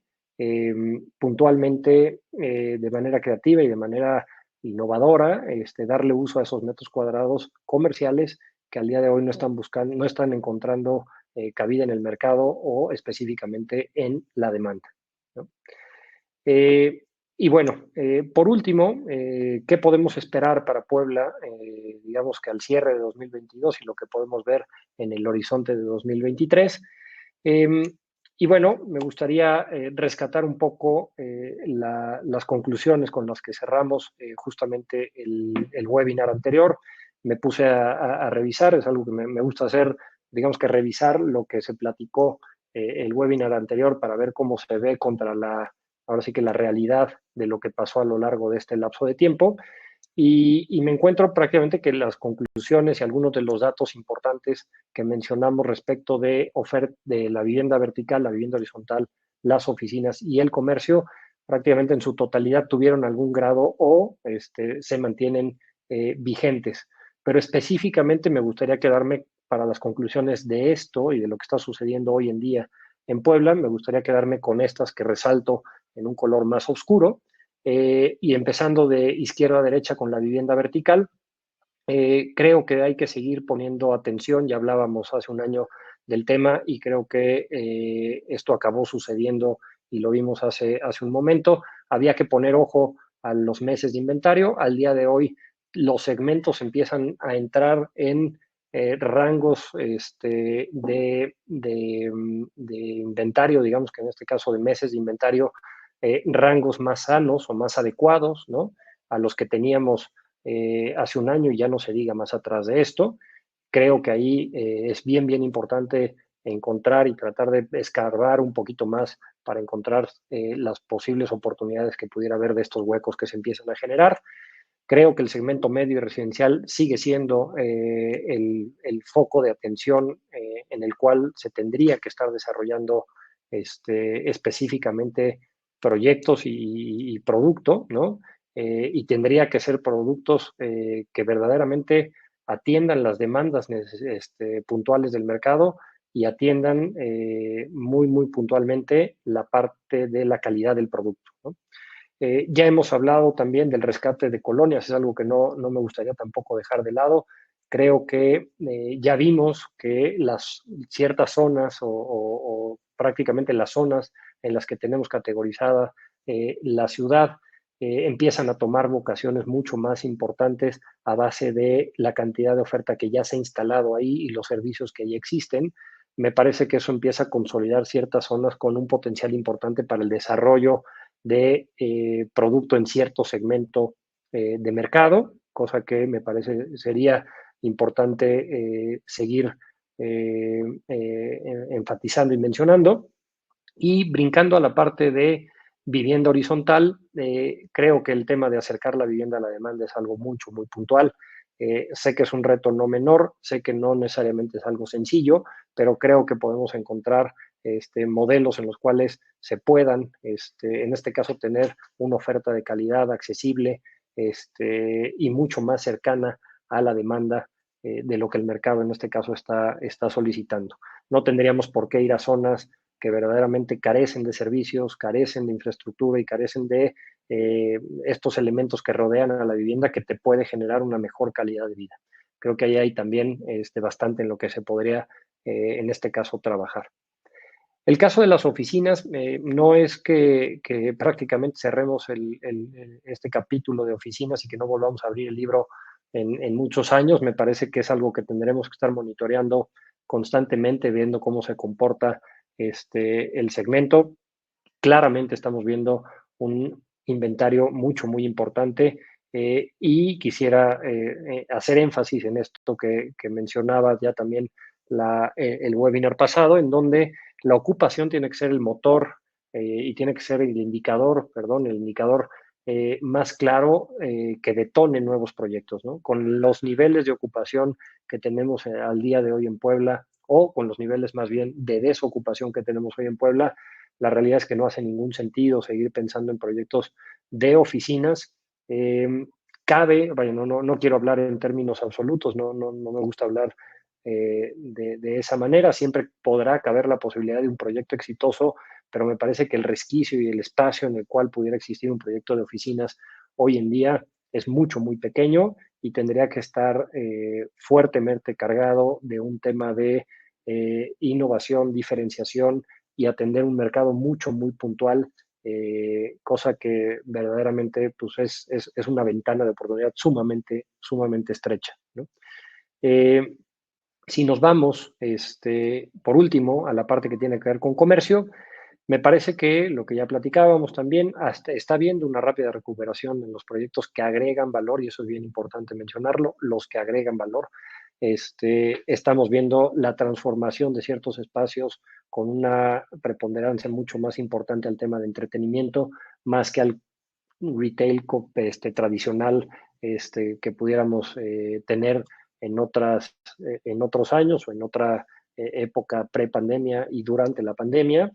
puntualmente de manera creativa y de manera innovadora darle uso a esos metros cuadrados comerciales que al día de hoy no están buscando, no están encontrando cabida en el mercado o específicamente en la demanda, ¿no? Y bueno, por último, ¿qué podemos esperar para Puebla? Digamos que al cierre de 2022 y lo que podemos ver en el horizonte de 2023. Y bueno, me gustaría rescatar un poco las conclusiones con las que cerramos justamente el webinar anterior. Me puse a revisar, es algo que me gusta hacer, digamos que revisar lo que se platicó el webinar anterior para ver cómo se ve contra ahora sí que la realidad de lo que pasó a lo largo de este lapso de tiempo. Y me encuentro prácticamente que las conclusiones y algunos de los datos importantes que mencionamos respecto de oferta de la vivienda vertical, la vivienda horizontal, las oficinas y el comercio, prácticamente en su totalidad tuvieron algún grado o se mantienen vigentes. Pero específicamente me gustaría quedarme para las conclusiones de esto y de lo que está sucediendo hoy en día en Puebla, me gustaría quedarme con estas que resalto en un color más oscuro. Y empezando de izquierda a derecha con la vivienda vertical, creo que hay que seguir poniendo atención. Ya hablábamos hace un año del tema y creo que esto acabó sucediendo y lo vimos hace un momento. Había que poner ojo a los meses de inventario. Al día de hoy, los segmentos empiezan a entrar en rangos de inventario, digamos que en este caso de meses de inventario, rangos más sanos o más adecuados, ¿no? A los que teníamos hace un año y ya no se diga más atrás de esto. Creo que ahí es bien, bien importante encontrar y tratar de escarbar un poquito más para encontrar las posibles oportunidades que pudiera haber de estos huecos que se empiezan a generar. Creo que el segmento medio y residencial sigue siendo el foco de atención en el cual se tendría que estar desarrollando específicamente proyectos y producto, ¿no? Y tendría que ser productos que verdaderamente atiendan las demandas puntuales del mercado y atiendan muy, muy puntualmente la parte de la calidad del producto, ¿no? Ya hemos hablado también del rescate de colonias, es algo que no me gustaría tampoco dejar de lado. Creo que ya vimos que las ciertas zonas o prácticamente las zonas en las que tenemos categorizada la ciudad empiezan a tomar vocaciones mucho más importantes a base de la cantidad de oferta que ya se ha instalado ahí y los servicios que ya existen. Me parece que eso empieza a consolidar ciertas zonas con un potencial importante para el desarrollo de producto en cierto segmento de mercado, cosa que me parece sería importante seguir enfatizando y mencionando. Y brincando a la parte de vivienda horizontal, creo que el tema de acercar la vivienda a la demanda es algo mucho, muy puntual. Sé que es un reto no menor, sé que no necesariamente es algo sencillo, pero creo que podemos encontrar modelos en los cuales se puedan, en este caso, tener una oferta de calidad accesible y mucho más cercana a la demanda de lo que el mercado en este caso está solicitando. No tendríamos por qué ir a zonas que verdaderamente carecen de servicios, carecen de infraestructura y carecen de estos elementos que rodean a la vivienda que te puede generar una mejor calidad de vida. Creo que ahí hay también bastante en lo que se podría, en este caso, trabajar. El caso de las oficinas no es que prácticamente cerremos este capítulo de oficinas y que no volvamos a abrir el libro en muchos años. Me parece que es algo que tendremos que estar monitoreando constantemente, viendo cómo se comporta el segmento. Claramente estamos viendo un inventario mucho, muy importante y quisiera hacer énfasis en esto que mencionaba ya también el webinar pasado, en donde la ocupación tiene que ser el motor y tiene que ser el indicador, perdón, el indicador más claro que detone nuevos proyectos, ¿no? Con los niveles de ocupación que tenemos al día de hoy en Puebla o con los niveles más bien de desocupación que tenemos hoy en Puebla, la realidad es que no hace ningún sentido seguir pensando en proyectos de oficinas. Cabe, vaya, no quiero hablar en términos absolutos, no me gusta hablar de esa manera, siempre podrá caber la posibilidad de un proyecto exitoso, pero me parece que el resquicio y el espacio en el cual pudiera existir un proyecto de oficinas hoy en día es mucho, muy pequeño y tendría que estar fuertemente cargado de un tema de innovación, diferenciación y atender un mercado mucho, muy puntual, cosa que verdaderamente pues es una ventana de oportunidad sumamente, sumamente estrecha, ¿no? Si nos vamos, por último, a la parte que tiene que ver con comercio, me parece que lo que ya platicábamos también, hasta está viendo una rápida recuperación en los proyectos que agregan valor, y eso es bien importante mencionarlo, los que agregan valor. Estamos viendo la transformación de ciertos espacios con una preponderancia mucho más importante al tema de entretenimiento, más que al retail tradicional que pudiéramos tener en otros años o en otra época pre-pandemia y durante la pandemia.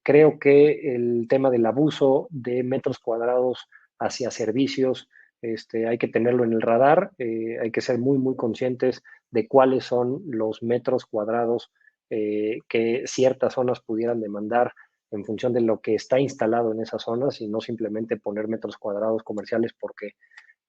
Creo que el tema del abuso de metros cuadrados hacia servicios hay que tenerlo en el radar, hay que ser muy, muy conscientes de cuáles son los metros cuadrados que ciertas zonas pudieran demandar en función de lo que está instalado en esas zonas y no simplemente poner metros cuadrados comerciales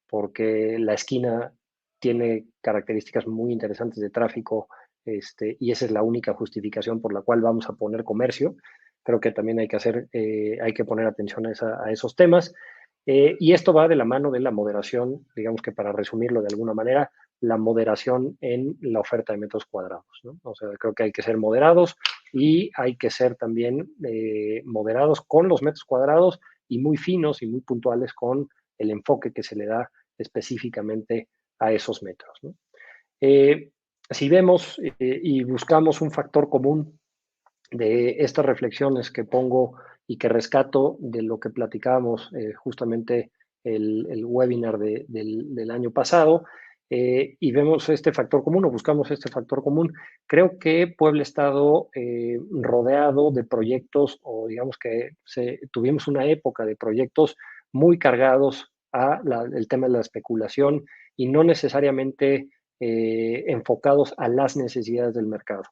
porque la esquina tiene características muy interesantes de tráfico y esa es la única justificación por la cual vamos a poner comercio. Creo que también hay que poner atención a esos temas. Y esto va de la mano de la moderación, digamos que para resumirlo de alguna manera, la moderación en la oferta de metros cuadrados, ¿no? O sea, creo que hay que ser moderados y hay que ser también moderados con los metros cuadrados y muy finos y muy puntuales con el enfoque que se le da específicamente a esos metros, ¿no? Si vemos y buscamos un factor común de estas reflexiones que pongo y que rescato de lo que platicábamos justamente el webinar del año pasado, y vemos este factor común o buscamos este factor común, creo que Puebla ha estado rodeado de proyectos, o digamos que tuvimos una época de proyectos muy cargados el tema de la especulación y no necesariamente enfocados a las necesidades del mercado.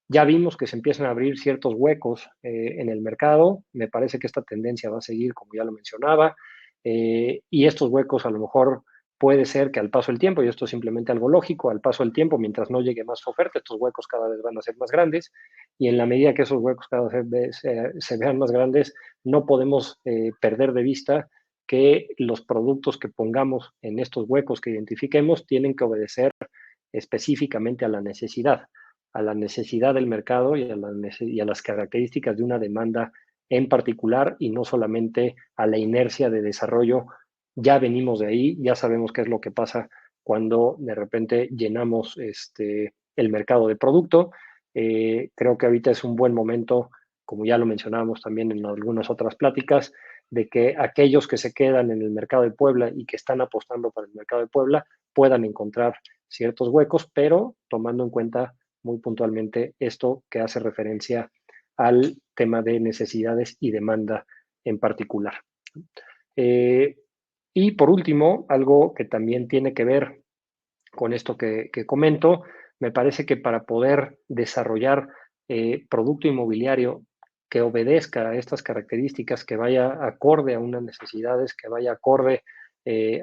Ya vimos que se empiezan a abrir ciertos huecos en el mercado. Me parece que esta tendencia va a seguir, como ya lo mencionaba, y estos huecos a lo mejor puede ser que al paso del tiempo, y esto es simplemente algo lógico, al paso del tiempo, mientras no llegue más oferta, estos huecos cada vez van a ser más grandes, y en la medida que esos huecos cada vez se vean más grandes, no podemos perder de vista que los productos que pongamos en estos huecos que identifiquemos tienen que obedecer específicamente a la necesidad del mercado y a las características de una demanda en particular y no solamente a la inercia de desarrollo. Ya venimos de ahí, ya sabemos qué es lo que pasa cuando de repente llenamos el mercado de producto. Creo que ahorita es un buen momento, como ya lo mencionábamos también en algunas otras pláticas, de que aquellos que se quedan en el mercado de Puebla y que están apostando para el mercado de Puebla puedan encontrar ciertos huecos, pero tomando en cuenta muy puntualmente esto que hace referencia al tema de necesidades y demanda en particular. Eh, y por último, algo que también tiene que ver con esto que comento, me parece que para poder desarrollar producto inmobiliario que obedezca a estas características, que vaya acorde a unas necesidades, que vaya acorde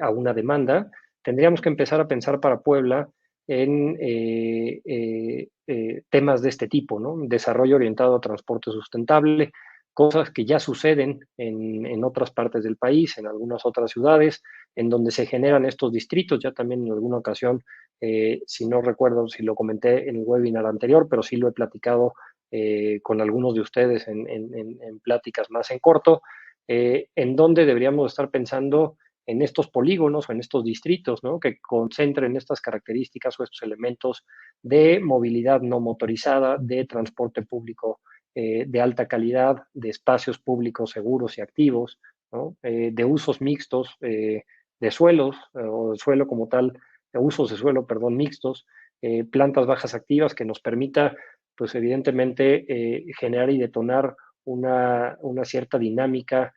a una demanda, tendríamos que empezar a pensar para Puebla en temas de este tipo, ¿no? Desarrollo orientado a transporte sustentable, cosas que ya suceden en otras partes del país, en algunas otras ciudades, en donde se generan estos distritos. Ya también en alguna ocasión, si no recuerdo si lo comenté en el webinar anterior, pero sí lo he platicado con algunos de ustedes en pláticas más en corto, en donde deberíamos estar pensando en estos polígonos o en estos distritos, ¿no? Que concentren estas características o estos elementos de movilidad no motorizada, de transporte público de alta calidad, de espacios públicos seguros y activos, ¿no? De usos mixtos, de suelos o de suelo como tal, de usos de suelo, perdón, mixtos, plantas bajas activas que nos permita, pues evidentemente, generar y detonar una cierta dinámica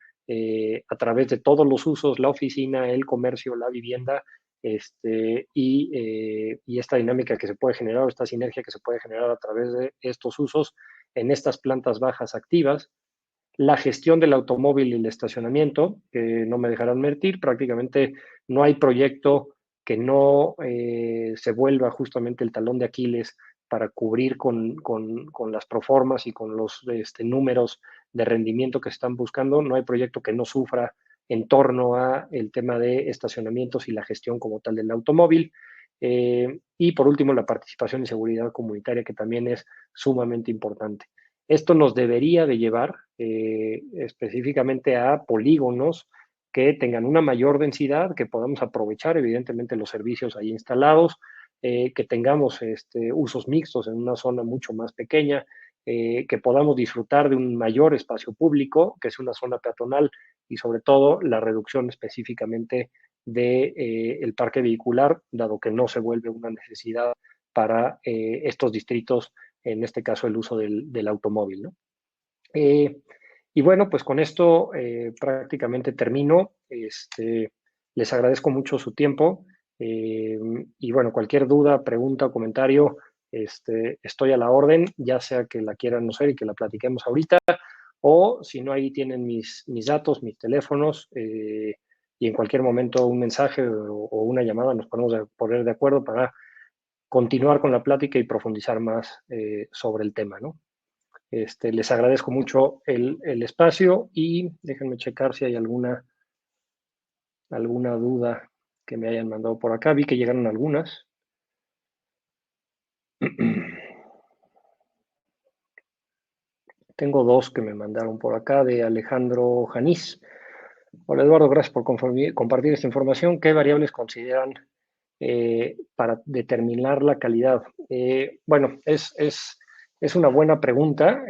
a través de todos los usos, la oficina, el comercio, la vivienda, y esta dinámica que se puede generar, o esta sinergia que se puede generar a través de estos usos en estas plantas bajas activas, la gestión del automóvil y el estacionamiento, que no me dejarán mentir, prácticamente no hay proyecto que no se vuelva justamente el talón de Aquiles para cubrir con las proformas y con los números de rendimiento que se están buscando. No hay proyecto que no sufra en torno a el tema de estacionamientos y la gestión como tal del automóvil. Y por último, la participación y seguridad comunitaria, que también es sumamente importante. Esto nos debería de llevar específicamente a polígonos que tengan una mayor densidad, que podamos aprovechar evidentemente los servicios ahí instalados, que tengamos usos mixtos en una zona mucho más pequeña, que podamos disfrutar de un mayor espacio público, que es una zona peatonal, y sobre todo la reducción específicamente del parque vehicular, dado que no se vuelve una necesidad para estos distritos, en este caso el uso del automóvil, ¿no? Y bueno, pues con esto prácticamente termino. Les agradezco mucho su tiempo y bueno, cualquier duda, pregunta o comentario, estoy a la orden, ya sea que la quieran conocer y que la platiquemos ahorita, o si no, ahí tienen mis datos, mis teléfonos, y en cualquier momento un mensaje o una llamada nos podemos poner de acuerdo para continuar con la plática y profundizar más sobre el tema, ¿no? Les agradezco mucho el espacio y déjenme checar si hay alguna duda que me hayan mandado por acá. Vi que llegaron algunas. Tengo dos que me mandaron por acá de Alejandro Janís. Hola Eduardo, gracias por compartir esta información. ¿Qué variables consideran para determinar la calidad? Bueno, es una buena pregunta.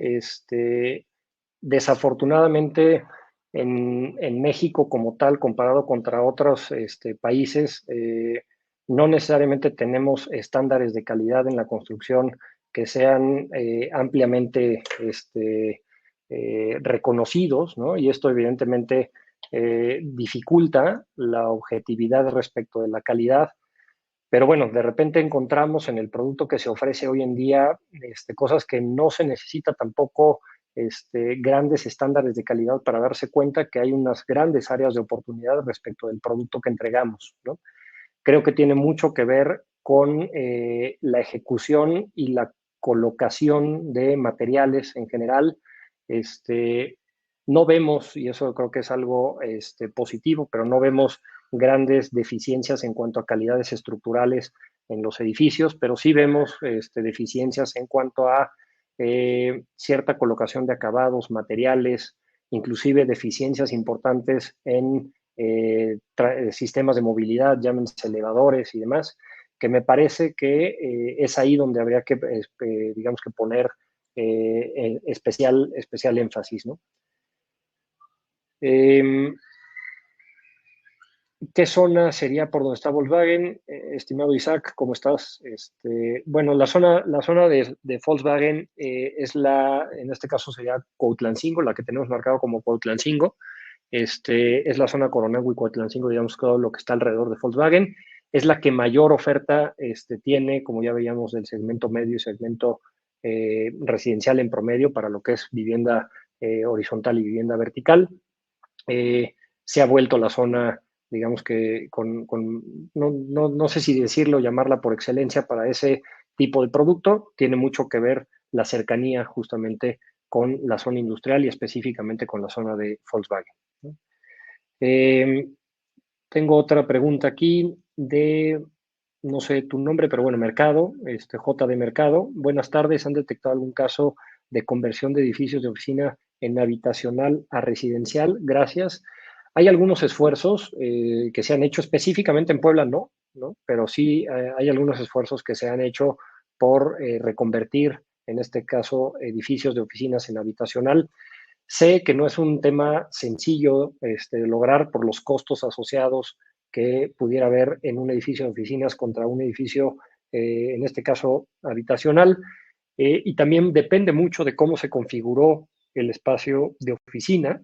Desafortunadamente, en México como tal, comparado contra otros países, no necesariamente tenemos estándares de calidad en la construcción que sean ampliamente reconocidos, ¿no? Y esto evidentemente dificulta la objetividad respecto de la calidad. Pero bueno, de repente encontramos en el producto que se ofrece hoy en día cosas que no se necesita tampoco grandes estándares de calidad para darse cuenta que hay unas grandes áreas de oportunidad respecto del producto que entregamos, ¿no? Creo que tiene mucho que ver con la ejecución y la colocación de materiales en general. No vemos, y eso creo que es algo positivo, pero no vemos grandes deficiencias en cuanto a calidades estructurales en los edificios, pero sí vemos deficiencias en cuanto a cierta colocación de acabados, materiales, inclusive deficiencias importantes en sistemas de movilidad, llámense elevadores y demás, que me parece que es ahí donde habría que, digamos que poner especial énfasis, ¿no? ¿Qué zona sería por donde está Volkswagen? Estimado Isaac, ¿cómo estás? Bueno, la zona de Volkswagen en este caso sería Cuautlancingo, la que tenemos marcado como Cuautlancingo. Es la zona Coronel y Cuautlancingo, digamos, todo lo que está alrededor de Volkswagen. Es la que mayor oferta tiene, como ya veíamos, del segmento medio y segmento residencial en promedio para lo que es vivienda horizontal y vivienda vertical. Se ha vuelto la zona, digamos que no sé si decirlo, llamarla por excelencia para ese tipo de producto. Tiene mucho que ver la cercanía justamente con la zona industrial y específicamente con la zona de Volkswagen, ¿no? Eh, Tengo otra pregunta aquí de, no sé tu nombre, pero bueno, Mercado, J de Mercado. Buenas tardes, ¿han detectado algún caso de conversión de edificios de oficina en habitacional a residencial? Gracias. Hay algunos esfuerzos que se han hecho específicamente en Puebla, ¿no? Pero sí hay algunos esfuerzos que se han hecho por reconvertir, en este caso, edificios de oficinas en habitacional. Sé que no es un tema sencillo de lograr por los costos asociados que pudiera haber en un edificio de oficinas contra un edificio, en este caso, habitacional. Y también depende mucho de cómo se configuró el espacio de oficina,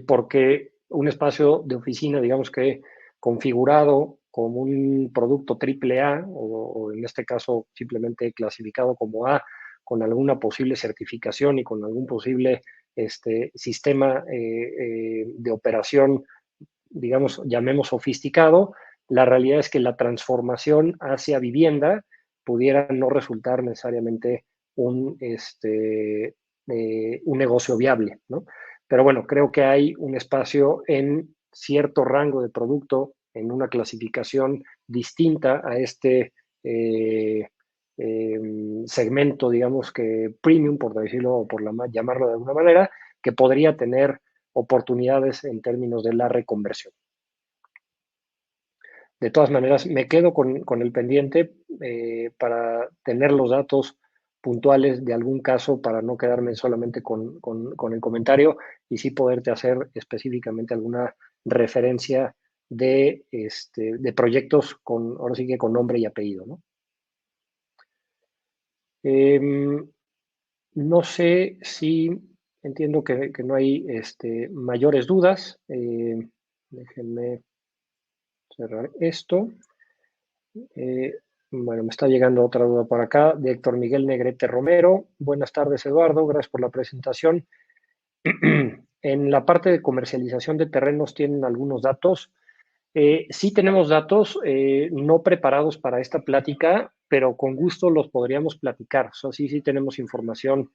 porque un espacio de oficina, digamos que configurado como un producto triple A, o en este caso simplemente clasificado como A, con alguna posible certificación y con algún posible sistema de operación, digamos, llamemos sofisticado, la realidad es que la transformación hacia vivienda pudiera no resultar necesariamente un negocio viable, ¿no? Pero bueno, creo que hay un espacio en cierto rango de producto, en una clasificación distinta a eh, eh, segmento, digamos que premium, por decirlo o llamarlo de alguna manera, que podría tener oportunidades en términos de la reconversión. De todas maneras, me quedo con el pendiente para tener los datos puntuales de algún caso para no quedarme solamente con el comentario y sí poderte hacer específicamente alguna referencia de proyectos ahora sí que con nombre y apellido, ¿no? No sé si entiendo que no hay mayores dudas. Déjenme cerrar esto. Eh, bueno, me está llegando otra duda por acá de Héctor Miguel Negrete Romero. Buenas tardes, Eduardo. Gracias por la presentación. En la parte de comercialización de terrenos tienen algunos datos. Sí tenemos datos no preparados para esta plática, pero con gusto los podríamos platicar. O sea, sí tenemos información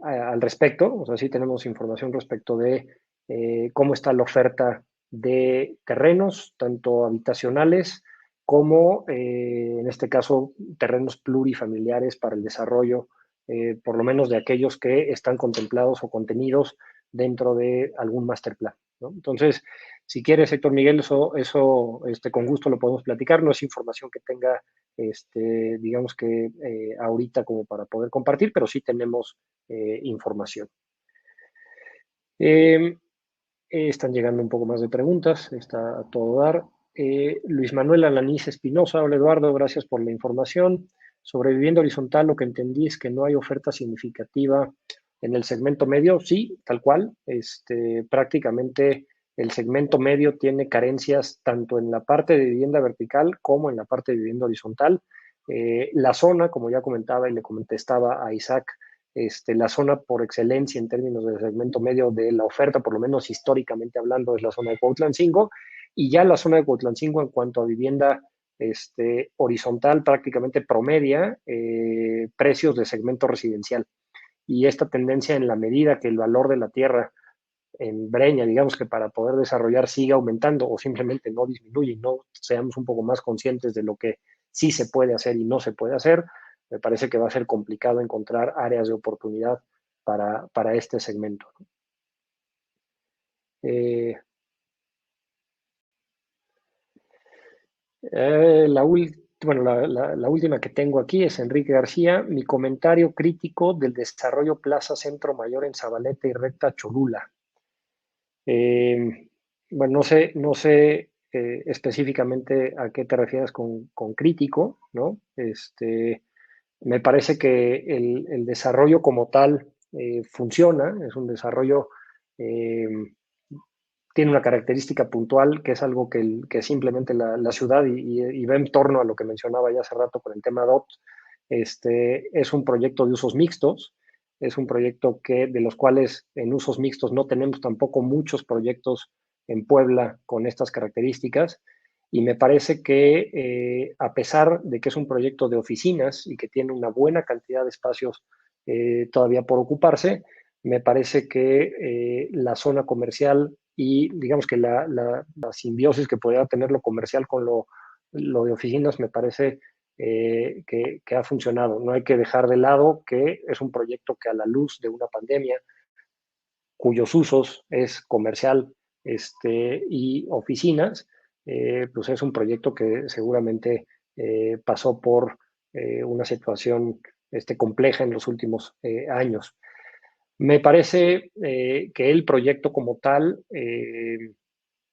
al respecto. O sea, sí tenemos información respecto de cómo está la oferta de terrenos, tanto habitacionales como en este caso terrenos plurifamiliares para el desarrollo, por lo menos de aquellos que están contemplados o contenidos dentro de algún master plan, ¿no? Entonces, si quieres, Héctor Miguel, eso con gusto lo podemos platicar. No es información que tenga, digamos que ahorita como para poder compartir, pero sí tenemos información. Están llegando un poco más de preguntas, está a todo dar. Luis Manuel Alanís Espinosa, hola Eduardo, gracias por la información. Sobre vivienda horizontal, lo que entendí es que no hay oferta significativa en el segmento medio. Sí, tal cual. Prácticamente el segmento medio tiene carencias tanto en la parte de vivienda vertical como en la parte de vivienda horizontal. La zona, como ya comentaba y le contestaba a Isaac, la zona por excelencia en términos de segmento medio de la oferta, por lo menos históricamente hablando, es la zona de Cuautlancingo, y ya la zona de Cuautlancingo en cuanto a vivienda horizontal prácticamente promedia precios de segmento residencial. Y esta tendencia, en la medida que el valor de la tierra en Breña, digamos que para poder desarrollar, siga aumentando o simplemente no disminuye y no seamos un poco más conscientes de lo que sí se puede hacer y no se puede hacer, me parece que va a ser complicado encontrar áreas de oportunidad para este segmento. La última que tengo aquí es Enrique García. Mi comentario crítico del desarrollo Plaza Centro Mayor en Zabaleta y Recta Cholula. Bueno, no sé específicamente a qué te refieres con crítico, ¿no? Me parece que el desarrollo como tal funciona, es un desarrollo, eh, tiene una característica puntual que es algo que simplemente la ciudad y va en torno a lo que mencionaba ya hace rato con el tema DOT. Es un proyecto de usos mixtos, es un proyecto de los cuales en usos mixtos no tenemos tampoco muchos proyectos en Puebla con estas características. Y me parece que a pesar de que es un proyecto de oficinas y que tiene una buena cantidad de espacios todavía por ocuparse, me parece que la zona comercial y digamos que la simbiosis que podría tener lo comercial con lo de oficinas me parece que ha funcionado. No hay que dejar de lado que es un proyecto que a la luz de una pandemia, cuyos usos es comercial y oficinas, pues es un proyecto que seguramente pasó por una situación compleja en los últimos años. Me parece que el proyecto como tal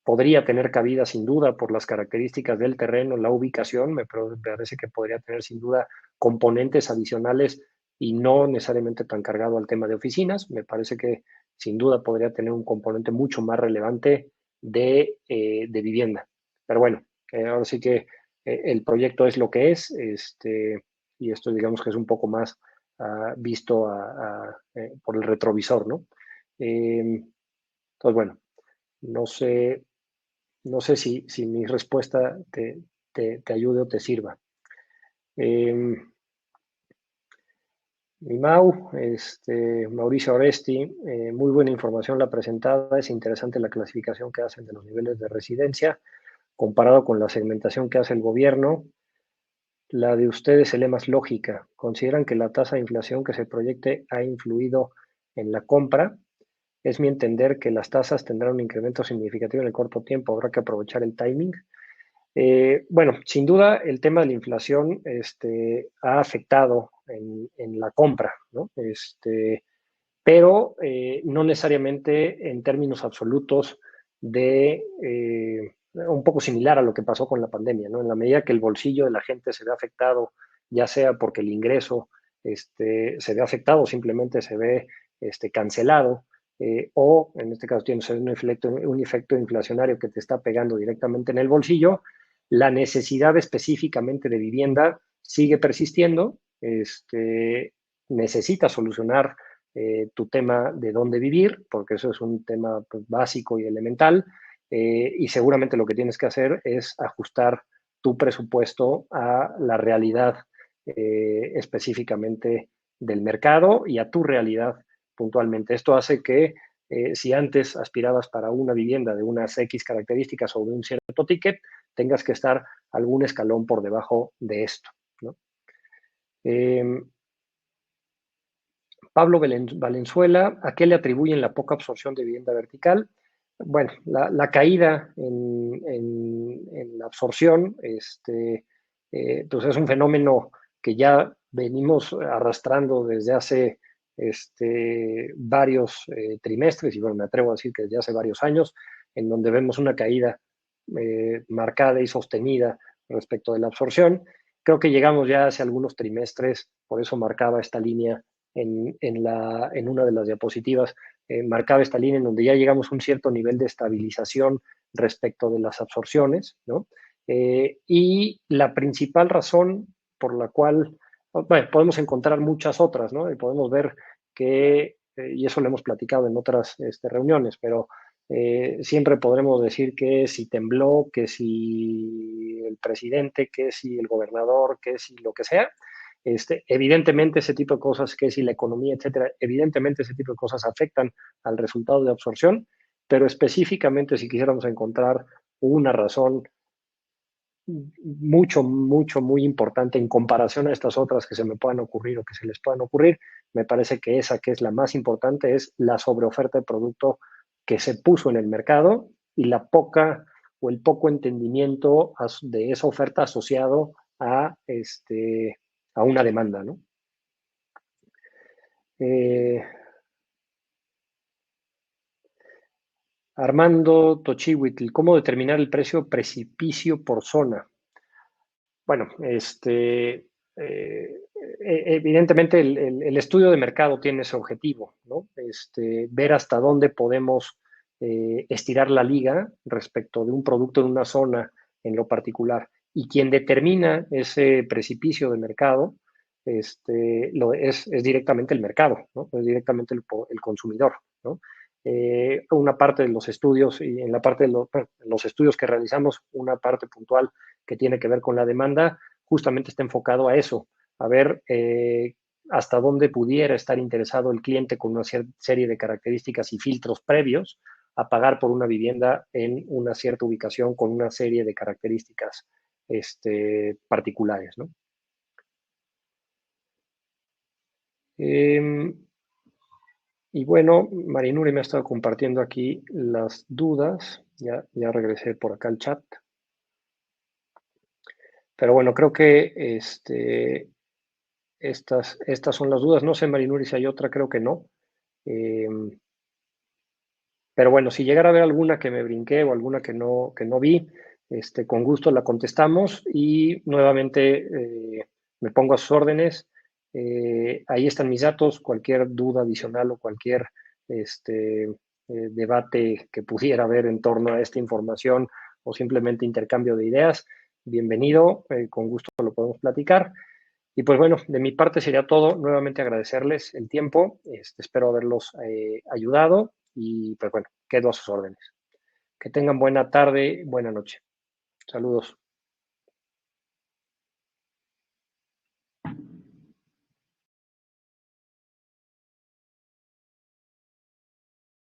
podría tener cabida sin duda por las características del terreno, la ubicación, me parece que podría tener sin duda componentes adicionales y no necesariamente tan cargado al tema de oficinas. Me parece que sin duda podría tener un componente mucho más relevante de vivienda. Pero bueno, ahora sí que el proyecto es lo que es, y esto digamos que es un poco más visto por el retrovisor, ¿no? Entonces, bueno, no sé, no sé si mi respuesta te ayude o te sirva. Mi Mau, Mauricio Oresti, muy buena información la presentada. Es interesante la clasificación que hacen de los niveles de residencia comparado con la segmentación que hace el gobierno. La de ustedes se lee más lógica. ¿Consideran que la tasa de inflación que se proyecte ha influido en la compra? Es mi entender que las tasas tendrán un incremento significativo en el corto tiempo. Habrá que aprovechar el timing. Bueno, sin duda el tema de la inflación ha afectado en la compra, ¿no? Pero no necesariamente en términos absolutos un poco similar a lo que pasó con la pandemia, ¿no? En la medida que el bolsillo de la gente se ve afectado, ya sea porque el ingreso se ve afectado, simplemente se ve cancelado, o en este caso tienes un efecto inflacionario que te está pegando directamente en el bolsillo, la necesidad específicamente de vivienda sigue persistiendo, necesita solucionar tu tema de dónde vivir, porque eso es un tema pues, básico y elemental, y seguramente lo que tienes que hacer es ajustar tu presupuesto a la realidad específicamente del mercado y a tu realidad puntualmente. Esto hace que si antes aspirabas para una vivienda de unas X características o de un cierto ticket, tengas que estar algún escalón por debajo de esto, ¿no? Pablo Valenzuela, ¿a qué le atribuyen la poca absorción de vivienda vertical? Bueno, la caída en la absorción pues es un fenómeno que ya venimos arrastrando desde hace varios trimestres, y bueno, me atrevo a decir que desde hace varios años, en donde vemos una caída marcada y sostenida respecto de la absorción. Creo que llegamos ya hace algunos trimestres, por eso marcaba esta línea en una de las diapositivas, marcaba esta línea en donde ya llegamos a un cierto nivel de estabilización respecto de las absorciones, ¿no? Y la principal razón por la cual, bueno, podemos encontrar muchas otras, ¿no? Y podemos ver que, y eso lo hemos platicado en otras reuniones, pero siempre podremos decir que si tembló, que si el presidente, que si el gobernador, que si lo que sea. Evidentemente ese tipo de cosas, que si la economía, etcétera, evidentemente ese tipo de cosas afectan al resultado de absorción, pero específicamente si quisiéramos encontrar una razón muy importante en comparación a estas otras que se me puedan ocurrir o que se les puedan ocurrir, me parece que esa que es la más importante es la sobreoferta de producto que se puso en el mercado y la poca o el poco entendimiento de esa oferta asociado a una demanda, ¿no? Armando Tochihuitl, ¿cómo determinar el precio precipicio por zona? Bueno, evidentemente el estudio de mercado tiene ese objetivo, ¿no? Ver hasta dónde podemos estirar la liga respecto de un producto en una zona en lo particular. Y quien determina ese precipicio de mercado es directamente el mercado, ¿no? Es directamente el consumidor, ¿no? Una parte de los estudios y en la parte de los estudios que realizamos, una parte puntual que tiene que ver con la demanda, justamente está enfocado a eso, a ver hasta dónde pudiera estar interesado el cliente con una serie de características y filtros previos a pagar por una vivienda en una cierta ubicación con una serie de características particulares, ¿no? Y bueno, Marinuri me ha estado compartiendo aquí las dudas. Ya regresé por acá al chat. Pero bueno, creo que estas son las dudas. No sé, Marinuri, si hay otra, creo que no. Eh, pero bueno, si llegara a haber alguna que me brinqué o alguna que no vi, con gusto la contestamos y nuevamente me pongo a sus órdenes. Ahí están mis datos, cualquier duda adicional o cualquier debate que pudiera haber en torno a esta información o simplemente intercambio de ideas, bienvenido, con gusto lo podemos platicar. Y pues bueno, de mi parte sería todo. Nuevamente agradecerles el tiempo. Espero haberlos ayudado y pues bueno, quedo a sus órdenes. Que tengan buena tarde, buena noche. Saludos.